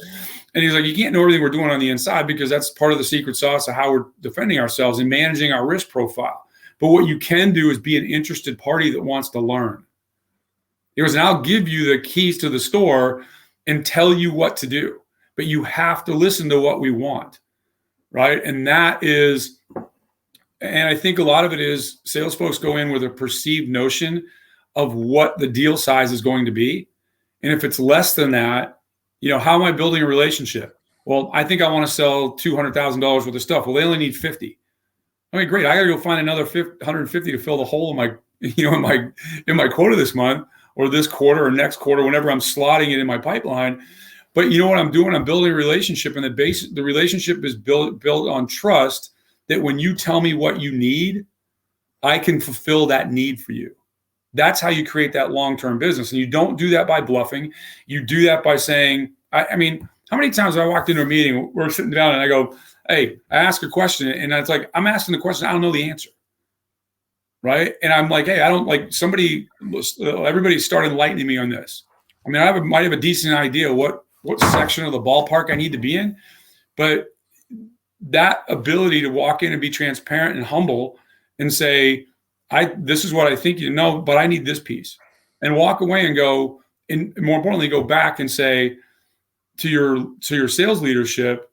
And he's like, you can't know everything we're doing on the inside because that's part of the secret sauce of how we're defending ourselves and managing our risk profile. But what you can do is be an interested party that wants to learn. He goes, and I'll give you the keys to the store and tell you what to do. But you have to listen to what we want, right? And I think a lot of it is sales folks go in with a perceived notion of what the deal size is going to be. And if it's less than that, how am I building a relationship? Well, I think I want to sell $200,000 worth of stuff. Well, they only need 50. I mean, great. I got to go find another 150 to fill the hole in my, in my quota this month or this quarter or next quarter, whenever I'm slotting it in my pipeline. But you know what I'm doing? I'm building a relationship, and the relationship is built on trust, that when you tell me what you need, I can fulfill that need for you. That's how you create that long-term business. And you don't do that by bluffing. You do that by saying, I mean, how many times have I walked into a meeting, we're sitting down and I go, hey, I ask a question, and it's like, I'm asking the question, I don't know the answer. Right. And I'm like, hey, I don't like everybody started enlightening me on this. I mean, I might have a decent idea what section of the ballpark I need to be in, but that ability to walk in and be transparent and humble and say, this is what I think you know, but I need this piece, and walk away and go, and more importantly, go back and say to your sales leadership,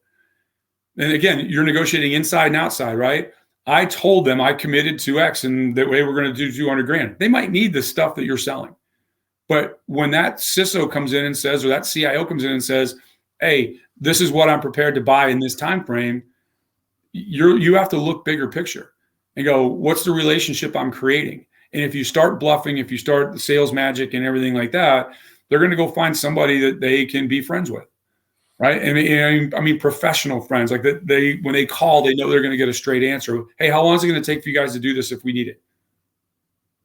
and again, you're negotiating inside and outside, right? I told them I committed to X, and that way we're going to do 200 grand. They might need the stuff that you're selling. But when that CISO comes in and says, or that CIO comes in and says, hey, this is what I'm prepared to buy in this time frame, you have to look bigger picture and go, what's the relationship I'm creating? And if you start bluffing, if you start the sales magic and everything like that, they're going to go find somebody that they can be friends with. Right. I mean, professional friends, like that. When they call, they know they're going to get a straight answer. Hey, how long is it going to take for you guys to do this if we need it?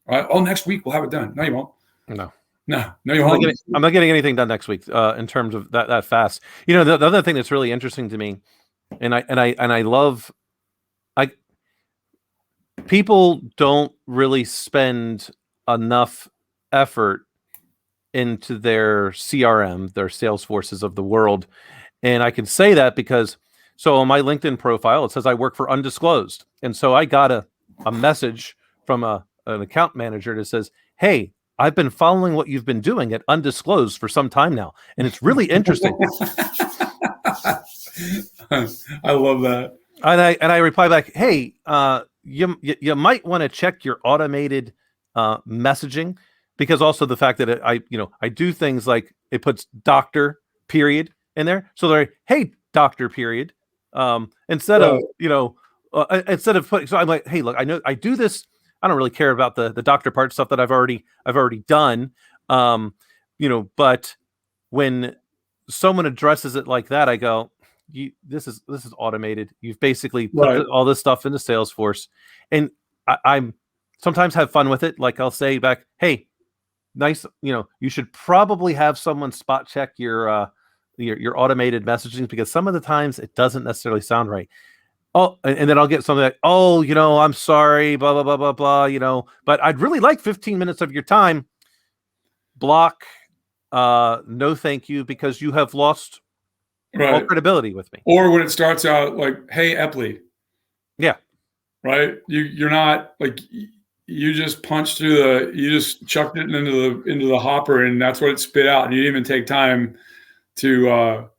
All right. Oh, next week we'll have it done. No, you won't. No, you won't. I'm not getting anything done next week in terms of that fast. You know, the other thing that's really interesting to me, and I love, people don't really spend enough effort into their CRM, their sales forces of the world. And I can say that because, so on my LinkedIn profile, it says I work for Undisclosed. And so I got a message from an account manager that says, hey, I've been following what you've been doing at Undisclosed for some time now. And it's really interesting. I love that. And I reply back, hey, you might want to check your automated messaging, because also the fact that I do things like it puts doctor period in there. So they're, hey, doctor period. Instead of putting, so I'm like, hey, look, I know I do this. I don't really care about the doctor part stuff that I've already done. But when someone addresses it like that, I go, this is automated. You've basically put all this stuff into Salesforce, and I'm sometimes have fun with it. Like I'll say back, hey, nice, you should probably have someone spot check your automated messaging, because some of the times it doesn't necessarily sound right. Oh, and then I'll get something like, oh, I'm sorry, blah, blah, blah, blah, blah, but I'd really like 15 minutes of your time. Block, no thank you, because you have lost all credibility with me. Or when it starts out like, hey, Eppley. Yeah. Right? You're not like, you just punched through you just chucked it into the hopper, and that's what it spit out. And you didn't even take time to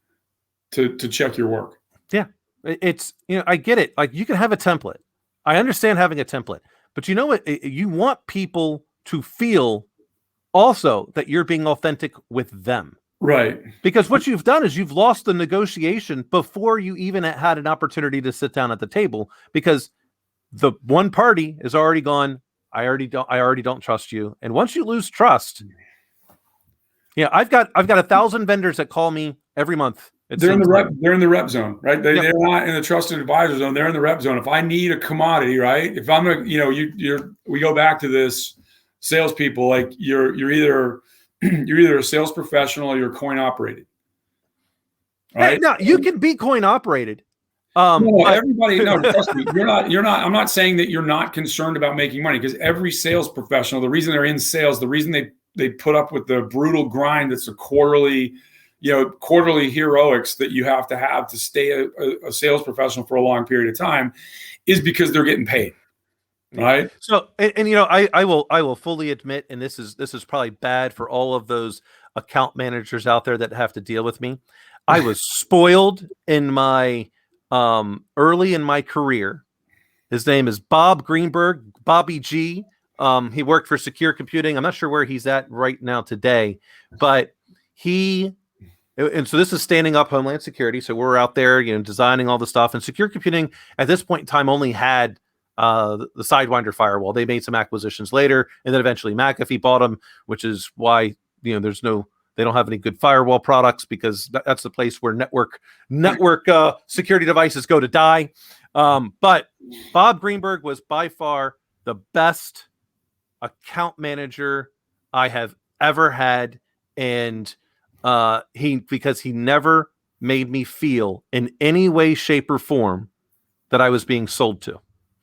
check your work. Yeah. It's, I get it. Like, you can have a template. I understand having a template, but you know what? You want people to feel also that you're being authentic with them. Right. Because what you've done is you've lost the negotiation before you even had an opportunity to sit down at the table, because the one party is already gone. I already don't trust you. And once you lose trust, I've got 1,000 vendors that call me every month. They're in the rep zone, right? They're not in the trusted advisor zone. They're in the rep zone. If I need a commodity, right? If I'm we go back to this salespeople, like you're either a sales professional or you're coin operated. Right? Hey, no, you can be coin operated. Everybody, trust me, you're not, I'm not saying that you're not concerned about making money, because every sales professional, the reason they're in sales, the reason they put up with the brutal grind that's a quarterly heroics that you have to stay a sales professional for a long period of time, is because they're getting paid. Right. So, and I will fully admit, and this is probably bad for all of those account managers out there that have to deal with me. I was spoiled in my early in my career. His name is Bob Greenberg, Bobby G. He worked for Secure Computing. I'm not sure where he's at right now today, but he And so this is standing up Homeland Security. So we're out there, designing all the stuff. And secure computing at this point in time only had the Sidewinder firewall. They made some acquisitions later, and then eventually McAfee bought them, which is why they don't have any good firewall products, because that's the place where network security devices go to die. But Bob Greenberg was by far the best account manager I have ever had, and because he never made me feel in any way, shape, or form that I was being sold to.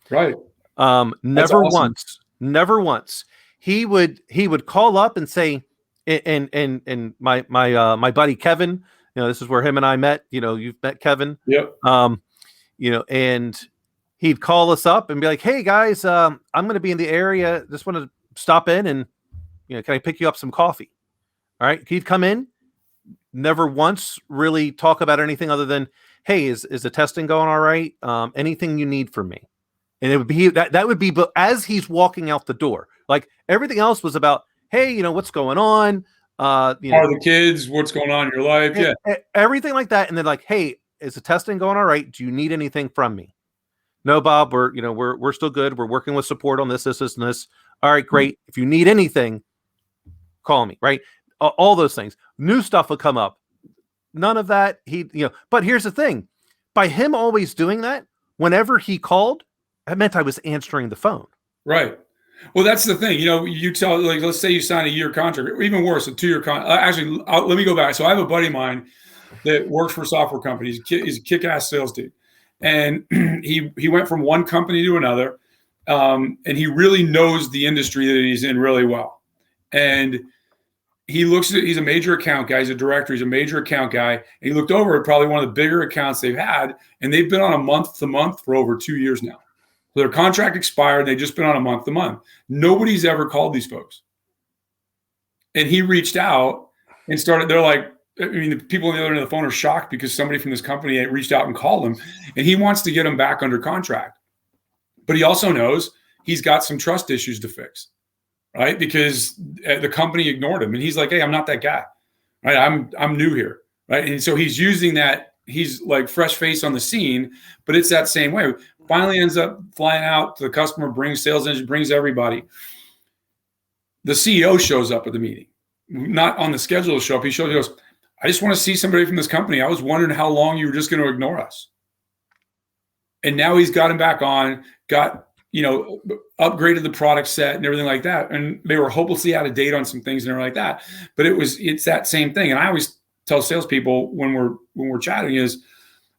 Right. Never awesome. Never once. He would call up and say, and my buddy Kevin, this is where him and I met. You've met Kevin. Yep. And he'd call us up and be like, "Hey guys, I'm going to be in the area. Just want to stop in and, can I pick you up some coffee?" All right. He'd come in, never once really talk about anything other than, "Hey, is the testing going all right? Anything you need from me?" And it would be that would be, but as he's walking out the door, like everything else was about, "Hey, what's going on? How are the kids? What's going on in your life?" Yeah. Everything like that. And then like, "Hey, is the testing going all right? Do you need anything from me?" "No, Bob, we're still good. We're working with support on this, and this. All right, great. If you need anything, call me." Right. All those things. New stuff will come up. None of that. But here's the thing. By him always doing that, whenever he called, that meant I was answering the phone. Right. Well, that's the thing. You tell, like, let's say you sign a year contract, or even worse, a 2-year contract. Actually, let me go back. So I have a buddy of mine that works for a software company. He's a kick-ass sales dude. And he went from one company to another, and he really knows the industry that he's in really well. And he's a major account guy. He's a director. He's a major account guy. And he looked over at probably one of the bigger accounts they've had, and they've been on a month-to-month for over 2 years now. So their contract expired. They've just been on a month-to-month. Nobody's ever called these folks. And he reached out and started. They're like, the people on the other end of the phone are shocked because somebody from this company reached out and called him, and he wants to get them back under contract. But he also knows he's got some trust issues to fix, right? Because the company ignored him, and he's like, "Hey, I'm not that guy, right? I'm new here, right?" And so he's using that. He's like fresh face on the scene, but it's that same way. Finally ends up flying out to the customer, brings sales engine, brings everybody. The CEO shows up at the meeting, not on the schedule to show up. He goes, "I just want to see somebody from this company. I was wondering how long you were just going to ignore us." And now he's got him back on, upgraded the product set and everything like that. And they were hopelessly out of date on some things and everything like that. But it's that same thing. And I always tell salespeople when we're chatting is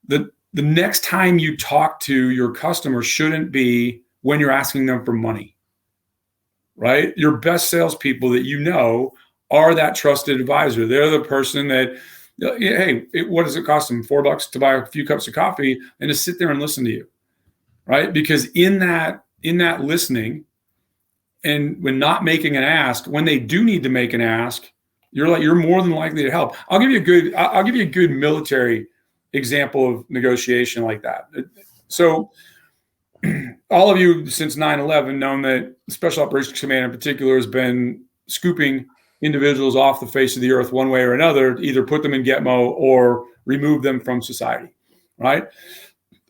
the next time you talk to your customer shouldn't be when you're asking them for money, right? Your best salespeople that are that trusted advisor. They're the person that, "Hey, what does it cost them? $4 to buy a few cups of coffee," and to sit there and listen to you, right? Because in that listening, and when not making an ask, when they do need to make an ask, you're more than likely to help. I'll give you a good military example of negotiation like that. So all of you since 9/11 known that Special Operations Command in particular has been scooping individuals off the face of the earth one way or another, either put them in Gitmo or remove them from society, right?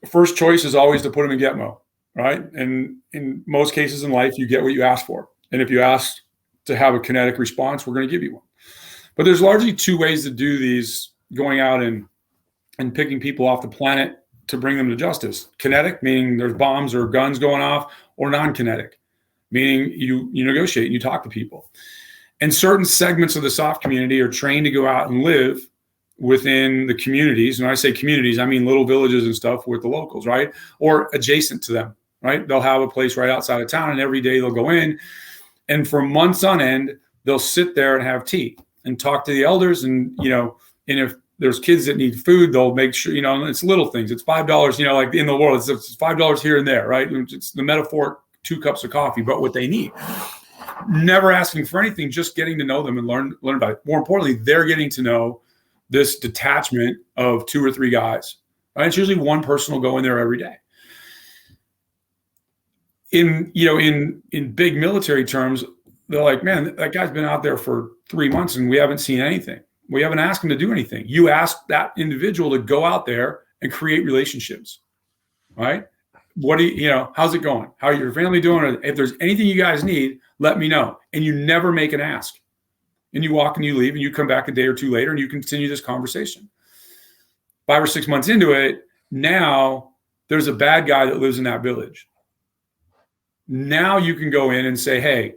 First choice is always to put them in Gitmo, right? And in most cases in life, you get what you ask for. And if you ask to have a kinetic response, we're going to give you one. But there's largely two ways to do these, going out and picking people off the planet to bring them to justice. Kinetic, meaning there's bombs or guns going off, or non-kinetic, meaning you negotiate and you talk to people. And certain segments of the soft community are trained to go out and live within the communities. And when I say communities, I mean little villages and stuff with the locals, right? Or adjacent to them, right? They'll have a place right outside of town, and every day they'll go in, and for months on end, they'll sit there and have tea and talk to the elders. And, and if there's kids that need food, they'll make sure, it's little things. It's $5, like in the world, it's $5 here and there, right? It's the metaphoric 2 cups of coffee, but what they need. Never asking for anything, just getting to know them and learn about it. More importantly, they're getting to know this detachment of 2 or 3 guys. Right? It's usually one person will go in there every day. In big military terms, they're like, "Man, that guy's been out there for 3 months and we haven't seen anything." Well, you haven't asked them to do anything. You asked that individual to go out there and create relationships, right? What do you know, how's it going? How are your family doing? If there's anything you guys need, let me know. And you never make an ask. And you walk and you leave and you come back a day or two later and you continue this conversation. 5 or 6 months into it, now there's a bad guy that lives in that village. Now you can go in and say, hey,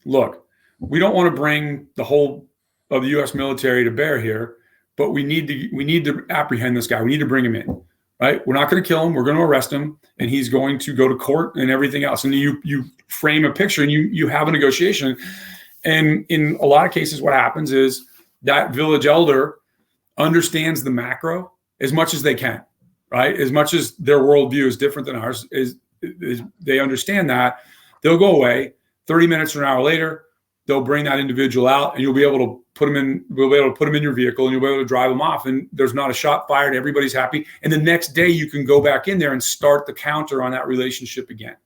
look, we don't want to bring the whole of the U.S. military to bear here, but we need to apprehend this guy. We need to bring him in, right? We're not going to kill him. We're going to arrest him, and he's going to go to court and everything else. And you frame a picture and you have a negotiation. And in a lot of cases, what happens is that village elder understands the macro as much as they can, right? As much as their worldview is different than ours, is they understand that. They'll go away. 30 minutes or an hour later, they'll bring that individual out, and you'll be able to put them in. We'll be able to put them in your vehicle, and you'll be able to drive them off. And there's not a shot fired. Everybody's happy. And the next day, you can go back in there and start the counter on that relationship again,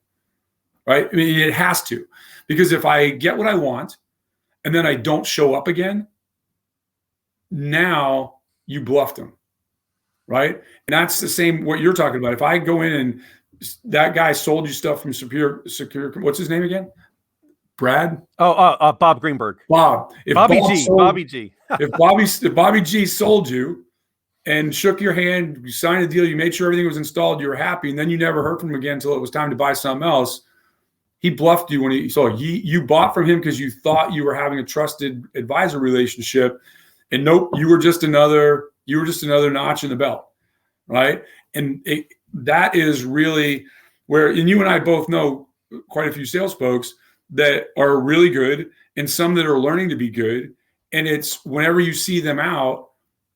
right? I mean, it has to, because if I get what I want, and then I don't show up again, now you bluffed them, right? And that's the same what you're talking about. If I go in and that guy sold you stuff from Secure, what's his name again? Brad? Bob Greenberg. Bob. If Bobby Bob G. sold, Bobby G. if Bobby G sold you and shook your hand, you signed a deal, you made sure everything was installed, you were happy, and then you never heard from him again until it was time to buy something else. He bluffed you when he sold. You bought from him because you thought you were having a trusted advisor relationship, and nope, you were just another notch in the belt, right? And that is really where, and you and I both know quite a few sales folks that are really good and some that are learning to be good. And it's whenever you see them out,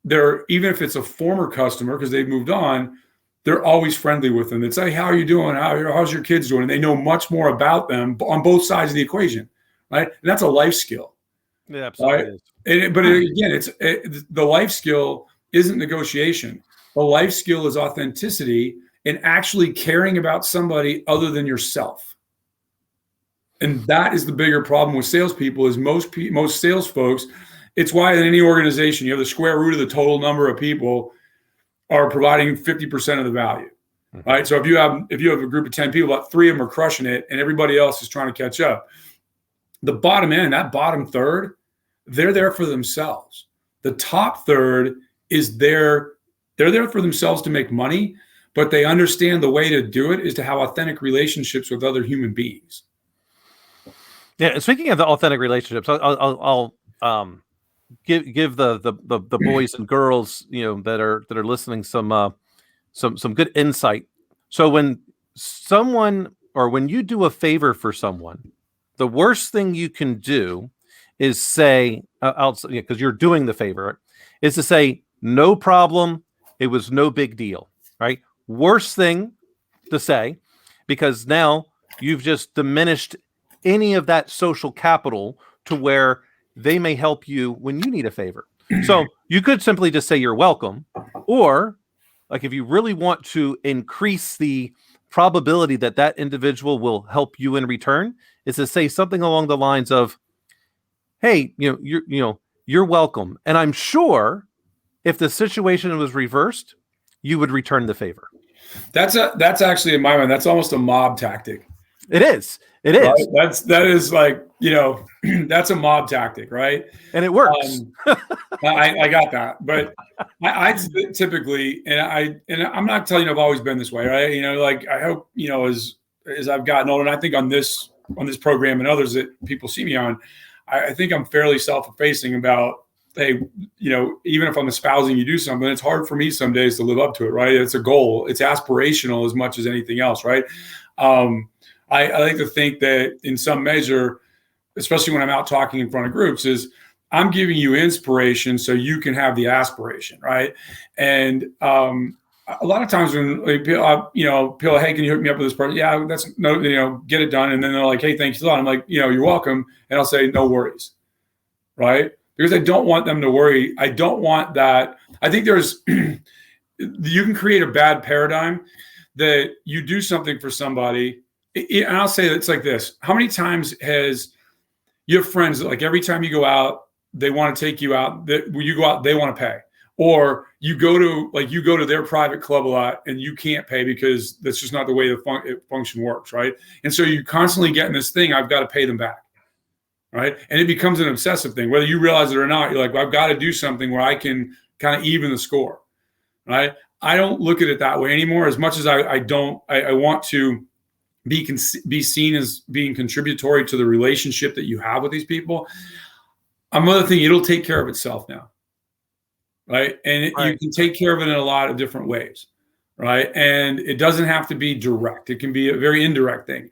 they're, even if it's a former customer because they've moved on, they're always friendly with them. They say, how are you doing? How's your kids doing? And they know much more about them on both sides of the equation, right? And that's a life skill. Yeah, absolutely. Right? But again, the life skill isn't negotiation. The life skill is authenticity and actually caring about somebody other than yourself. And that is the bigger problem with salespeople is most sales folks. It's why in any organization, you have the square root of the total number of people are providing 50% of the value, right? So if you have a group of 10 people, about 3 of them are crushing it and everybody else is trying to catch up. The bottom end, that bottom third, they're there for themselves. The top third is they're there for themselves to make money, but they understand the way to do it is to have authentic relationships with other human beings. Yeah. Speaking of the authentic relationships, I'll give the boys and girls, that are listening some good insight. So when you do a favor for someone, the worst thing you can do is say, because you're doing the favor, is to say, no problem, it was no big deal, right? Worst thing to say, because now you've just diminished any of that social capital to where they may help you when you need a favor. So you could simply just say you're welcome, or like if you really want to increase the probability that that individual will help you in return, is to say something along the lines of, "Hey, you're welcome," and I'm sure if the situation was reversed, you would return the favor. That's actually in my mind, that's almost a mob tactic. It is. It is. Right? That is like, that's a mob tactic, right? And it works. I got that, but I typically, and I'm not telling you I've always been this way, right? I hope, as I've gotten older, and I think on this program and others that people see me on, I think I'm fairly self-effacing about, hey, even if I'm espousing you do something, it's hard for me some days to live up to it, right? It's a goal. It's aspirational as much as anything else, right? I like to think that in some measure, especially when I'm out talking in front of groups, is I'm giving you inspiration so you can have the aspiration, right? And a lot of times when people, hey, can you hook me up with this person? Yeah, that's no, get it done. And then they're like, hey, thanks a lot. I'm like, you're welcome. And I'll say, no worries, right? Because I don't want them to worry. I don't want that. I think you can create a bad paradigm that you do something for somebody. And I'll say it's like this. How many times you have friends that, like, every time you go out, they want to take you out. When you go out, they want to pay. Or you go to their private club a lot and you can't pay because that's just not the way the function works, right? And so you constantly get in this thing, I've got to pay them back, right? And it becomes an obsessive thing. Whether you realize it or not, you're like, well, I've got to do something where I can kind of even the score, right? I don't look at it that way anymore. As much as I want to be seen as being contributory to the relationship that you have with these people. Another thing, it'll take care of itself now. Right. And you can take care of it in a lot of different ways. Right. And it doesn't have to be direct. It can be a very indirect thing.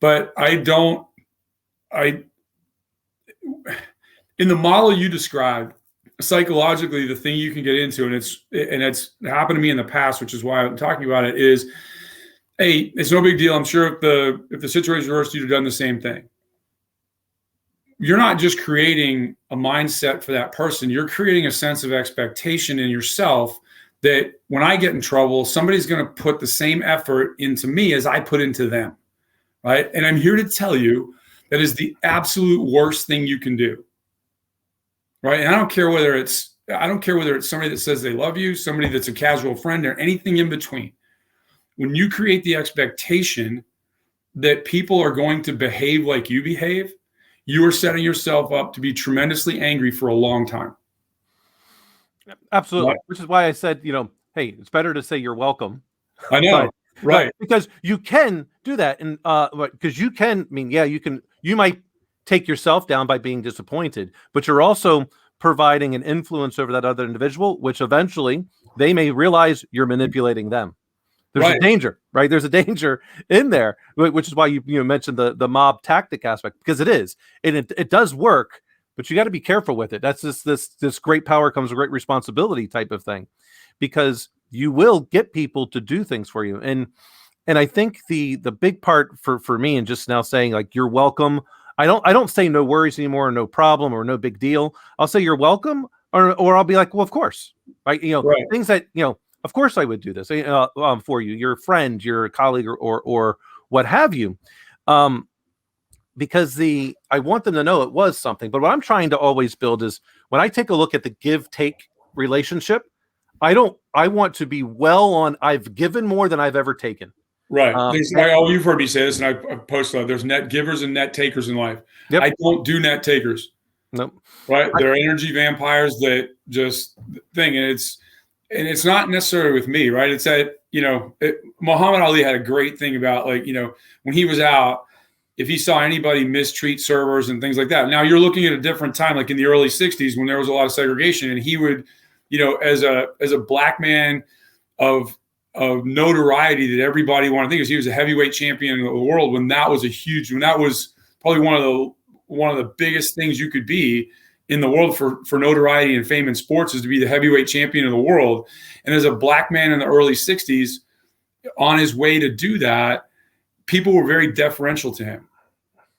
But in the model you described, psychologically, the thing you can get into, and it's happened to me in the past, which is why I'm talking about it, is, hey, it's no big deal. I'm sure if the situation reversed, you'd have done the same thing. You're not just creating a mindset for that person. You're creating a sense of expectation in yourself that when I get in trouble, somebody's going to put the same effort into me as I put into them, right? And I'm here to tell you that is the absolute worst thing you can do, right? And I don't care whether it's somebody that says they love you, somebody that's a casual friend, or anything in between. When you create the expectation that people are going to behave like you behave, you are setting yourself up to be tremendously angry for a long time. Absolutely. Right. Which is why I said, hey, it's better to say you're welcome. I know. Right. Because you can do that. And because you might take yourself down by being disappointed, but you're also providing an influence over that other individual, which eventually they may realize you're manipulating them. There's a danger, right? There's a danger in there, which is why you mentioned the mob tactic aspect, because it is, and it does work, but you got to be careful with it. That's this great power comes with great responsibility type of thing, because you will get people to do things for you. And I think the big part for me, and just now saying like you're welcome, I don't say no worries anymore, or no problem, or no big deal. I'll say you're welcome, or I'll be like, well, of course, right? Things that of course I would do this for you, your friend, your colleague, or what have you, because I want them to know it was something. But what I'm trying to always build is, when I take a look at the give-take relationship, I want to be I've given more than I've ever taken. Right. You've heard me say this, and I posted, there's net givers and net takers in life. Yep. I don't do net takers. Nope. Right. They're energy vampires that just thing. And it's not necessarily with me, right? It's that, Muhammad Ali had a great thing about, like, when he was out, if he saw anybody mistreat servers and things like that. Now you're looking at a different time, like in the early 60s, when there was a lot of segregation, and he would, as a black man of notoriety that everybody wanted to think, he was a heavyweight champion of the world, when that was probably one of the biggest things you could be in the world for notoriety and fame in sports, is to be the heavyweight champion of the world. And as a black man in the early 60s, on his way to do that, people were very deferential to him,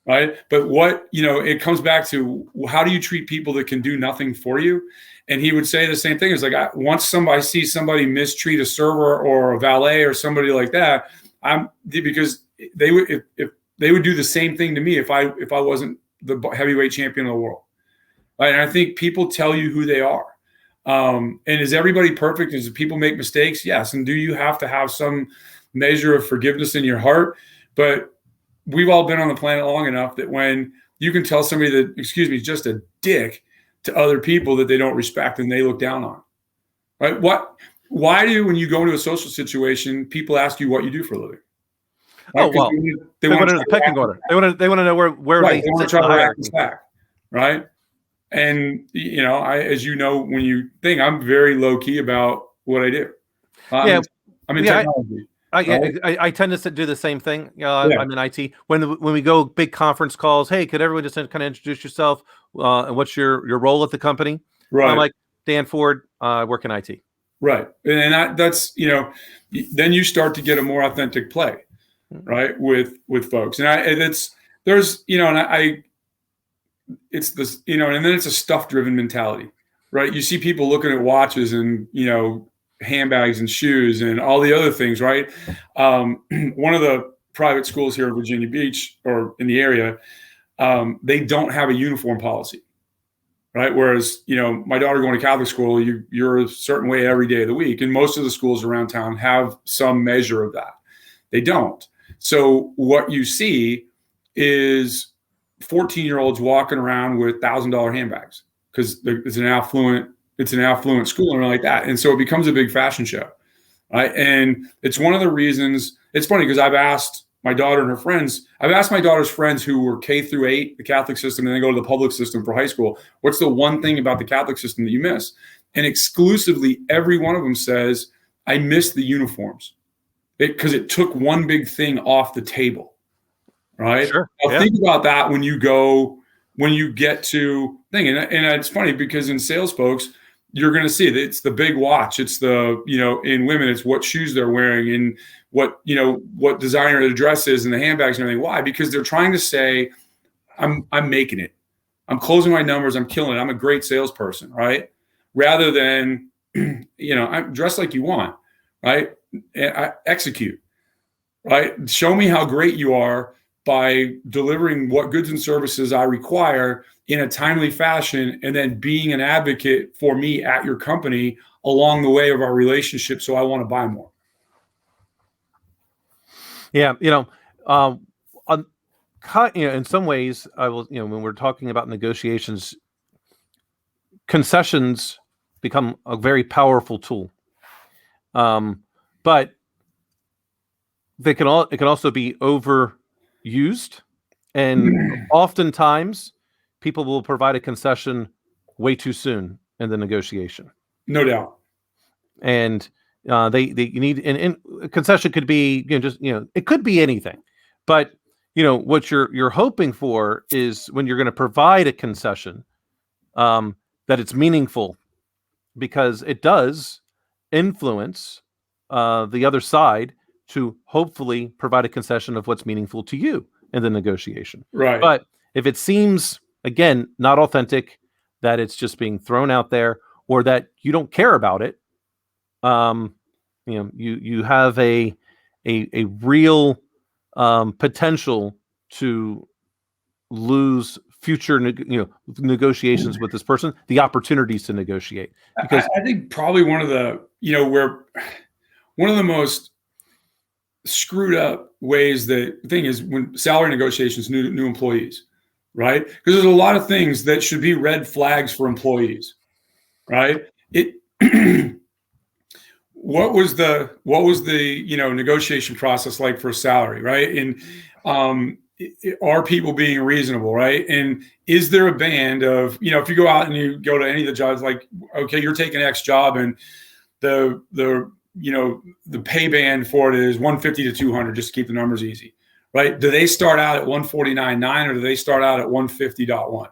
right? But it comes back to, how do you treat people that can do nothing for you? And he would say the same thing. It's like, once I see somebody mistreat a server or a valet or somebody like that, because they would, if they would do the same thing to me if I wasn't the heavyweight champion of the world. Right? And I think people tell you who they are. And is everybody perfect? Does people make mistakes? Yes. And do you have to have some measure of forgiveness in your heart? But we've all been on the planet long enough that when you can tell somebody that, just a dick to other people that they don't respect and they look down on, right? Why do, when you go into a social situation, people ask you what you do for a living? Right? Oh, well, they want to know the pecking order. They want to know where right. They want to try to rack us back, right? And, as you know, when you think, I'm very low key about what I do. I'm in technology. I tend to do the same thing. I'm in IT. When we go big conference calls, hey, could everyone just kind of introduce yourself? And what's your role at the company? Right. I'm like, Dan Ford, I work in IT. Right. And that's, then you start to get a more authentic play, right, with folks. And it's this, and then it's a stuff-driven mentality, right? You see people looking at watches and, handbags and shoes and all the other things, right? One of the private schools here in Virginia Beach, or in the area, they don't have a uniform policy, right? Whereas, my daughter going to Catholic school, you're a certain way every day of the week. And most of the schools around town have some measure of that. They don't. So what you see is 14-year-olds walking around with $1,000 handbags because it's an affluent school and like that. And so it becomes a big fashion show, right? And it's one of the reasons. It's funny because I've asked my daughter and her friends, I've asked my daughter's friends who were K through 8, the Catholic system, and then go to the public system for high school, what's the one thing about the Catholic system that you miss? And exclusively, every one of them says, I miss the uniforms because it took one big thing off the table, right? Sure. Now, think about that when you get to thing. And it's funny because in sales folks, you're going to see that it's the big watch. It's the, in women, it's what shoes they're wearing and what designer the dress is and the handbags and everything. Why? Because they're trying to say, I'm making it. I'm closing my numbers. I'm killing it. I'm a great salesperson, right? Rather than, I'm dressed like you want, right? I execute, right? Show me how great you are by delivering what goods and services I require in a timely fashion, and then being an advocate for me at your company along the way of our relationship. So I want to buy more. Yeah. In some ways, I will, when we're talking about negotiations, concessions become a very powerful tool. But it can also be overused, and oftentimes people will provide a concession way too soon in the negotiation. No doubt. And you need, and a concession could be, it could be anything, but what you're hoping for is when you're going to provide a concession, that it's meaningful, because it does influence the other side to hopefully provide a concession of what's meaningful to you in the negotiation. Right. But if it seems, again, not authentic, that it's just being thrown out there, or that you don't care about it, you have a real potential to lose future negotiations with this person, the opportunities to negotiate. Because I think probably one of the most screwed up ways, the thing is when salary negotiations, new employees, right? Because there's a lot of things that should be red flags for employees, right? What was the negotiation process like for a salary, right? And are people being reasonable, right? And is there a band of, if you go out and you go to any of the jobs, like, okay, you're taking X job and the pay band for it is 150 to 200, just to keep the numbers easy, right? Do they start out at 149.9 or do they start out at 150.1?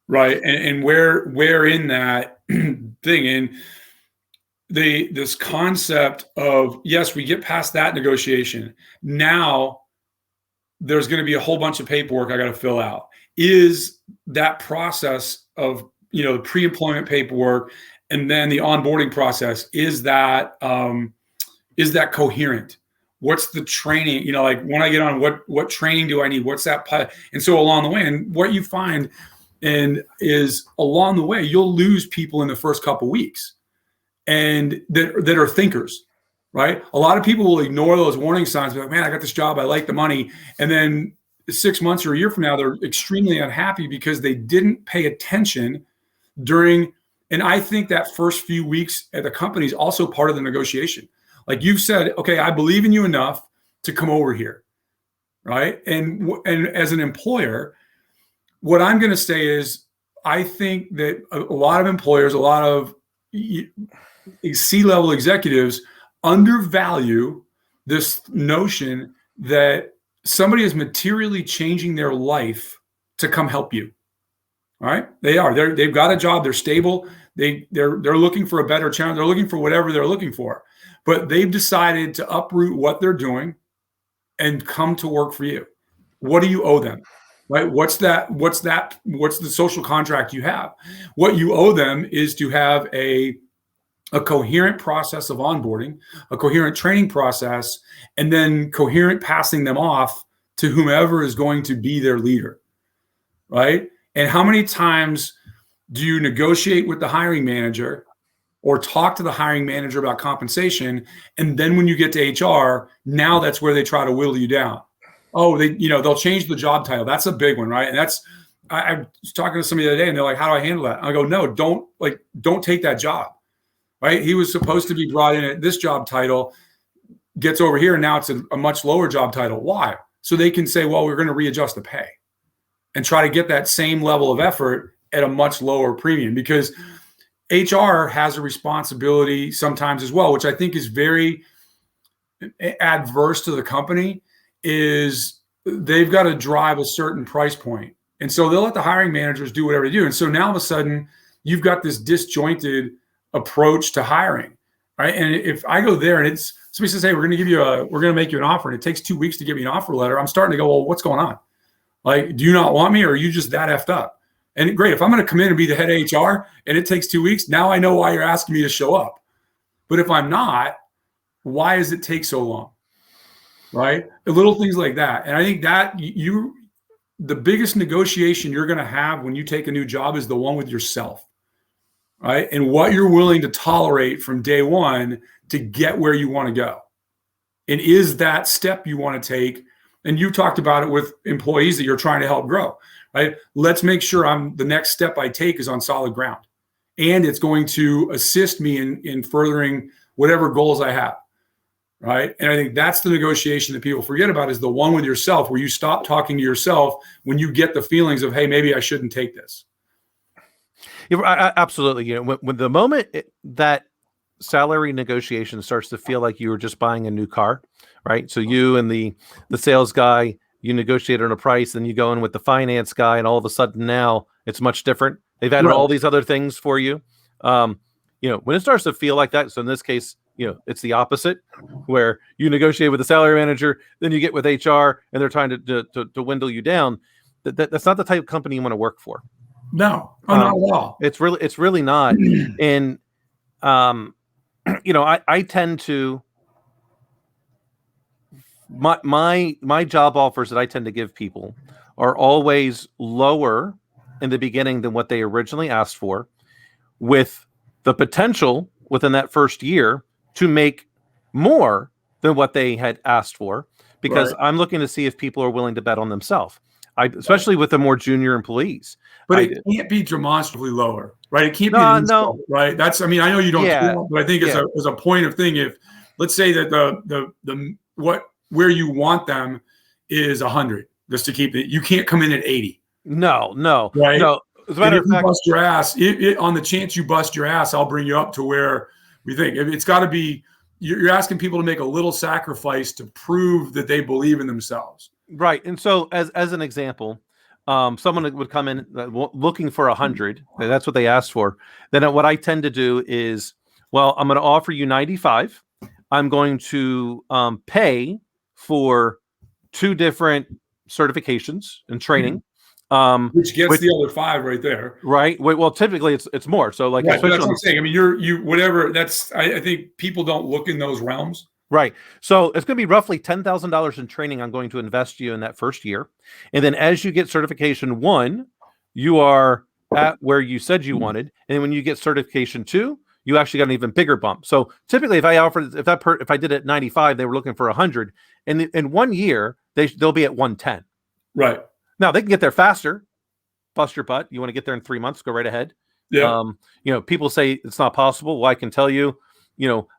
Right. And where in that thing, and this concept of, yes, we get past that negotiation. Now there's going to be a whole bunch of paperwork I got to fill out. Is that process of, the pre-employment paperwork and then the onboarding process, is that coherent? What's the training? Like when I get on, what training do I need? What's that? And so along the way, and what you find is along the way, you'll lose people in the first couple weeks, and that are thinkers, right? A lot of people will ignore those warning signs, be like, man, I got this job, I like the money. And then 6 months or a year from now, they're extremely unhappy because they didn't pay attention during. And I think that first few weeks at the company is also part of the negotiation. Like you've said, okay, I believe in you enough to come over here, right? And as an employer, what I'm going to say is, I think that a lot of employers, a lot of C-level executives undervalue this notion that somebody is materially changing their life to come help you. All right, they are. They've got a job. They're stable. They're looking for a better challenge. They're looking for whatever they're looking for, but they've decided to uproot what they're doing and come to work for you. What do you owe them? Right? What's the social contract you have? What you owe them is to have a coherent process of onboarding, a coherent training process, and then coherent passing them off to whomever is going to be their leader, right? And how many times do you negotiate with the hiring manager or talk to the hiring manager about compensation? And then when you get to HR, now that's where they try to whittle you down. Oh, they'll change the job title. That's a big one, right? And I was talking to somebody the other day and they're like, how do I handle that? I go, no, don't take that job, right? He was supposed to be brought in at this job title, gets over here, and now it's a much lower job title. Why? So they can say, well, we're going to readjust the pay and try to get that same level of effort at a much lower premium, because HR has a responsibility sometimes as well, which I think is very adverse to the company, is they've got to drive a certain price point. And so they'll let the hiring managers do whatever they do. And so now all of a sudden you've got this disjointed approach to hiring, right? And if I go there and it's somebody says, hey, we're going to make you an offer, and it takes 2 weeks to get me an offer letter, I'm starting to go, well, what's going on? Like, do you not want me, or are you just that effed up? And great, if I'm going to come in and be the head of HR and it takes 2 weeks, now I know why you're asking me to show up. But if I'm not, why does it take so long? Right? The little things like that. And I think that the biggest negotiation you're going to have when you take a new job is the one with yourself, right? And what you're willing to tolerate from day one to get where you want to go. And is that step you want to take? And you talked about it with employees that you're trying to help grow, right? Let's make sure the next step I take is on solid ground, and it's going to assist me in furthering whatever goals I have. Right. And I think that's the negotiation that people forget about, is the one with yourself, where you stop talking to yourself when you get the feelings of, hey, maybe I shouldn't take this. Absolutely. When the moment that salary negotiation starts to feel like you were just buying a new car, right? So you and the sales guy, you negotiate on a price, then you go in with the finance guy, and all of a sudden now it's much different. They've added all these other things for you. When it starts to feel like that, so in this case, it's the opposite, where you negotiate with the salary manager, then you get with HR, and they're trying to dwindle you down. That's not the type of company you want to work for. No, not at all. It's really not. And I tend to my job offers that I tend to give people are always lower in the beginning than what they originally asked for, with the potential within that first year to make more than what they had asked for, because I'm looking to see if people are willing to bet on themselves. Especially with the more junior employees. But it can't be demonstrably lower, right? It can't be insult, right? I know you don't, but I think as a point of thing, if let's say that where you want them is 100, just to keep it, you can't come in at 80. No, right? No. As a matter of fact, bust your ass, on the chance you bust your ass, I'll bring you up to where we think. It's got to be, you're asking people to make a little sacrifice to prove that they believe in themselves. Right. And so as an example, someone would come in looking for 100. That's what they asked for. Then what I tend to do is, well, I'm going to offer you 95. I'm going to pay for 2 different certifications and training. Which gets the other 5 right there. Right. Well, typically it's more. So like, that's what I'm saying. I mean, you whatever. I think people don't look in those realms. Right. So it's going to be roughly $10,000 in training I'm going to invest you in that first year. And then as you get certification 1, you are at where you said you wanted. And when you get certification 2, you actually got an even bigger bump. So typically if I did it at 95, they were looking for 100. And in 1 year, they'll be at 110. Right. Now they can get there faster. Bust your butt. You want to get there in 3 months, go right ahead. Yeah. People say it's not possible. Well, I can tell you,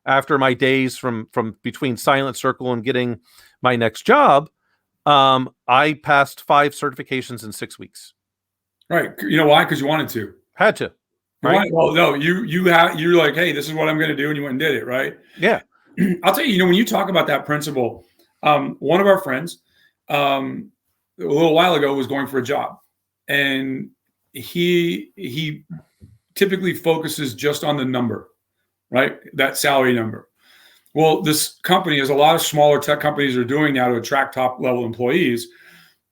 after my days from between Silent Circle and getting my next job, I passed 5 certifications in 6 weeks. Right. You know why? Because you wanted to. Had to. Right. Well, no, you're like, hey, this is what I'm going to do, and you went and did it, right? Yeah. I'll tell you, when you talk about that principle, one of our friends, a little while ago, was going for a job, and he typically focuses just on the number. Right? That salary number. Well, this company, as a lot of smaller tech companies are doing now to attract top level employees,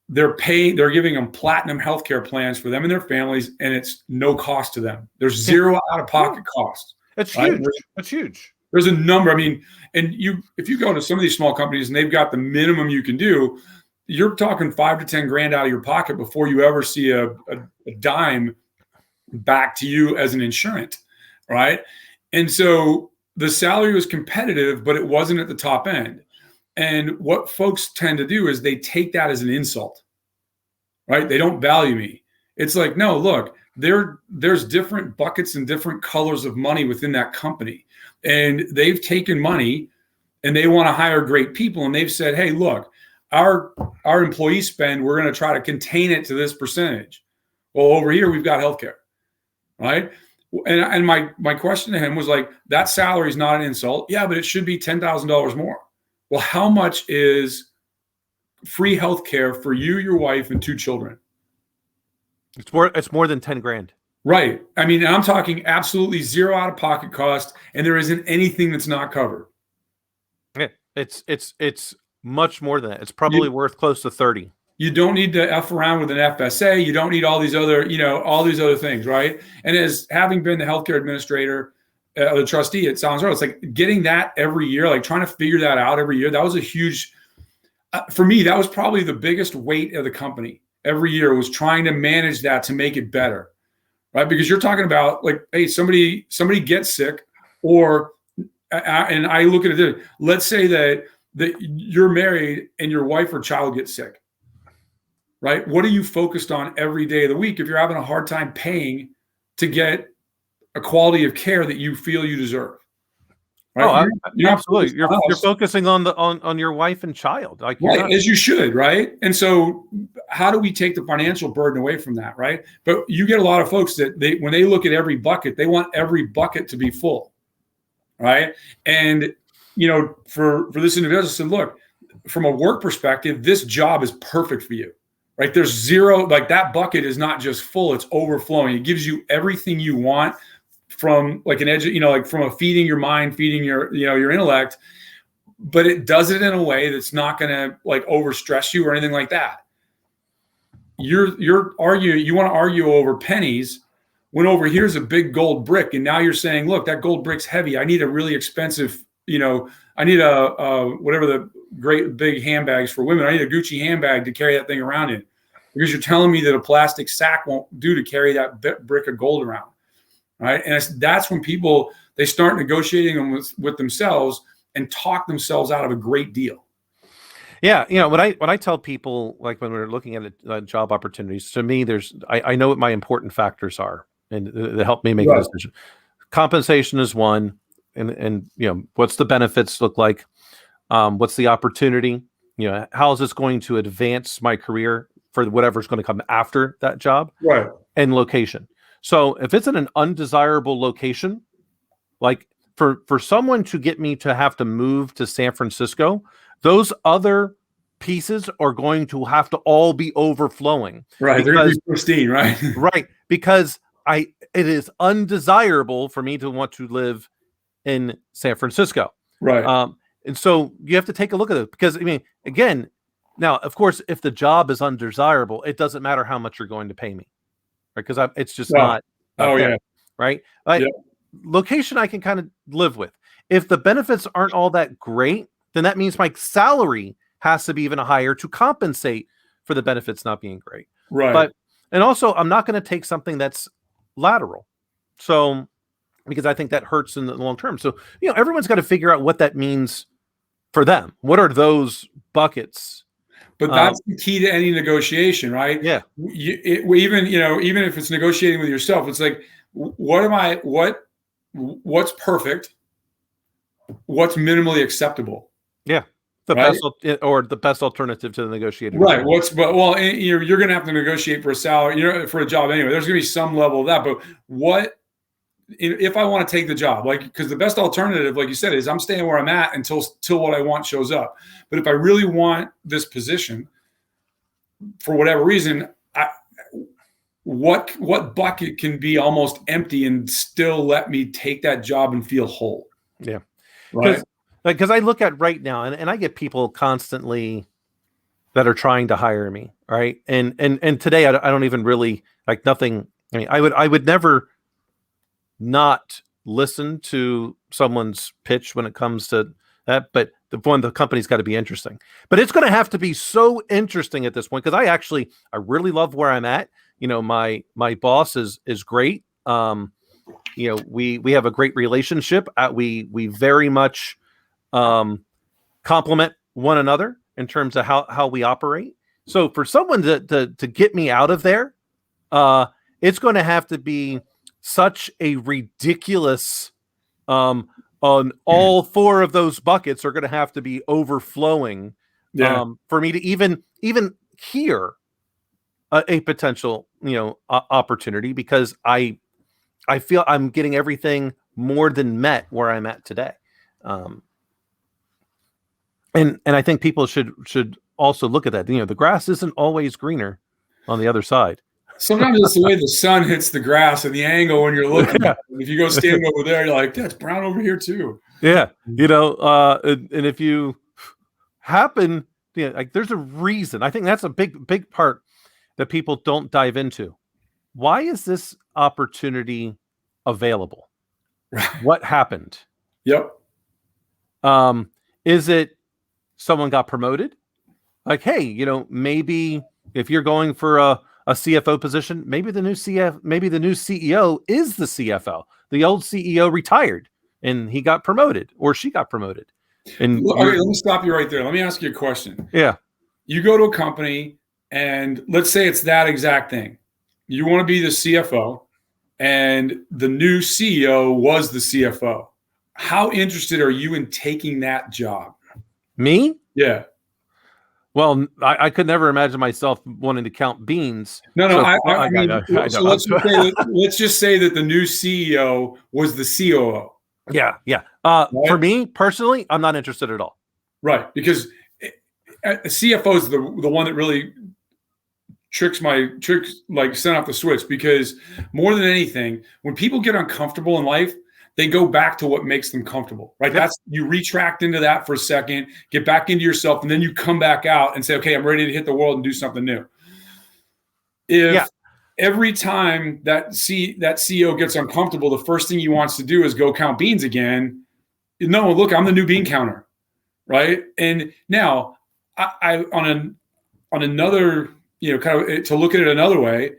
they're giving them platinum healthcare plans for them and their families, and it's no cost to them. There's 0 out-of-pocket costs. That's huge. That's huge. There's a number. I mean, and if you go to some of these small companies and they've got the minimum you can do, you're talking 5 to 10 grand out of your pocket before you ever see a dime back to you as an insurant, right? And so the salary was competitive, but it wasn't at the top end. And what folks tend to do is they take that as an insult, right? They don't value me. It's like, no, look, there's different buckets and different colors of money within that company. And they've taken money and they want to hire great people. And they've said, hey, look, our employee spend, we're going to try to contain it to this percentage. Well, over here, we've got healthcare, right? And my question to him was like, that salary is not an insult. Yeah, but it should be $10,000 more. Well, how much is free healthcare for you, your wife, and 2 children? It's more than 10 grand. Right. I mean, I'm talking absolutely zero out of pocket cost, and there isn't anything that's not covered. Yeah, it's much more than that. It's probably worth close to 30. You don't need to F around with an FSA. You don't need all these other, all these other things, right? And as having been the healthcare administrator, the trustee, it sounds right. It's like getting that every year, like trying to figure that out every year. That was a huge, for me, that was probably the biggest weight of the company every year, was trying to manage that to make it better, right? Because you're talking about like, hey, somebody gets sick, or, and I look at it, let's say that you're married and your wife or child gets sick, right? What are you focused on every day of the week if you're having a hard time paying to get a quality of care that you feel you deserve? Right? You're absolutely. You're focusing on your wife and child, like right, as you should, right? And so, how do we take the financial burden away from that, right? But you get a lot of folks that when they look at every bucket, they want every bucket to be full, right? And for this individual, I said, look, from a work perspective, this job is perfect for you. Right? There's zero, like that bucket is not just full, it's overflowing. It gives you everything you want from like an edge, like from a feeding your mind, feeding your, your intellect, but it does it in a way that's not going to like overstress you or anything like that. You're arguing, you want to argue over pennies when over here's a big gold brick. And now you're saying, look, that gold brick's heavy. I need a really expensive, I need a whatever the great big handbags for women. I need a Gucci handbag to carry that thing around in, because you're telling me that a plastic sack won't do to carry that brick of gold around, right? And that's when people, they start negotiating them with themselves and talk themselves out of a great deal. Yeah, when I tell people, like when we're looking at job opportunities, to me, I know what my important factors are, and they help me make a decision. Compensation is one, and what's the benefits look like? What's the opportunity? How is this going to advance my career for whatever's going to come after that job? Right. And location. So if it's in an undesirable location, like for someone to get me to have to move to San Francisco, those other pieces are going to have to all be overflowing. Right. They're going to be pristine, right? Right. Because it is undesirable for me to want to live in San Francisco. Right. And so you have to take a look at it, because, I mean, again, now, of course, if the job is undesirable, it doesn't matter how much you're going to pay me, right? Because it's just not. Oh, there, yeah. Right. Location, I can kind of live with. If the benefits aren't all that great, then that means my salary has to be even higher to compensate for the benefits not being great. Right. And also, I'm not going to take something that's lateral. So, because I think that hurts in the long term. So, everyone's got to figure out what that means for them. What are those buckets? But that's the key to any negotiation, right? Yeah. Even if it's negotiating with yourself, it's like, what's perfect? What's minimally acceptable? Yeah. The best, or the best alternative to the negotiating. Right. You're going to have to negotiate for a salary, for a job anyway. There's going to be some level of that. But if I want to take the job, because the best alternative, like you said, is I'm staying where I'm at until what I want shows up. But if I really want this position, for whatever reason, what bucket can be almost empty and still let me take that job and feel whole? Yeah. Right. Because I look at right now, and I get people constantly that are trying to hire me, right? And today I don't even really nothing. I mean, I would never not listen to someone's pitch when it comes to But the company's got to be interesting. But it's going to have to be so interesting at this point because I really love where I'm at. My boss is great. We have a great relationship. We very much complement one another in terms of how we operate. So for someone to get me out of there, it's going to have to be such a ridiculous on all four of those buckets are going to have to be overflowing for me to even hear a potential opportunity, because I feel I'm getting everything more than met where I'm at today. And I think people should also look at that. The grass isn't always greener on the other side. Sometimes it's the way the sun hits the grass and the angle when you're looking at it. If you go stand over there, you're like, that's brown over here too. Yeah. And if you happen, like there's a reason. I think that's a big part that people don't dive into. Why is this opportunity available? What happened? Yep. Is it someone got promoted? Like, hey, maybe if you're going for a CFO position, maybe the new CEO is the CFO. The old CEO retired and he got promoted or she got promoted. And okay, let me stop you right there. Let me ask you a question. Yeah. You go to a company and let's say it's that exact thing. You want to be the CFO and the new CEO was the CFO. How interested are you in taking that job? Me? Yeah. Well, I could never imagine myself wanting to count beans. No. So let's just say that the new CEO was the COO. Yeah. Right? For me personally, I'm not interested at all. Right, because a CFO is the one that really tricks like sent off the switch, because more than anything, when people get uncomfortable in life, they go back to what makes them comfortable, right? Yep. That's, you retract into that for a second, get back into yourself, and then you come back out and say, okay, I'm ready to hit the world and do something new. If every time that CEO gets uncomfortable, the first thing he wants to do is go count beans again. No, look, I'm the new bean counter, right? And now I on another, kind of to look at it another way,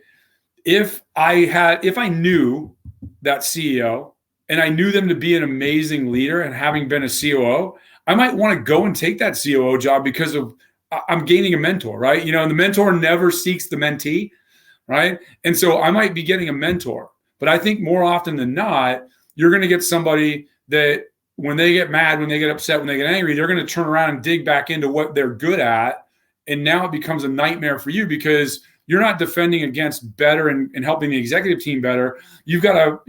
if I knew that CEO and I knew them to be an amazing leader, and having been a COO, I might want to go and take that COO job because I'm gaining a mentor, right? And the mentor never seeks the mentee, right? And so I might be getting a mentor, but I think more often than not, you're going to get somebody that when they get mad, when they get upset, when they get angry, they're going to turn around and dig back into what they're good at. And now it becomes a nightmare for you because you're not defending against better and helping the executive team better. You've got to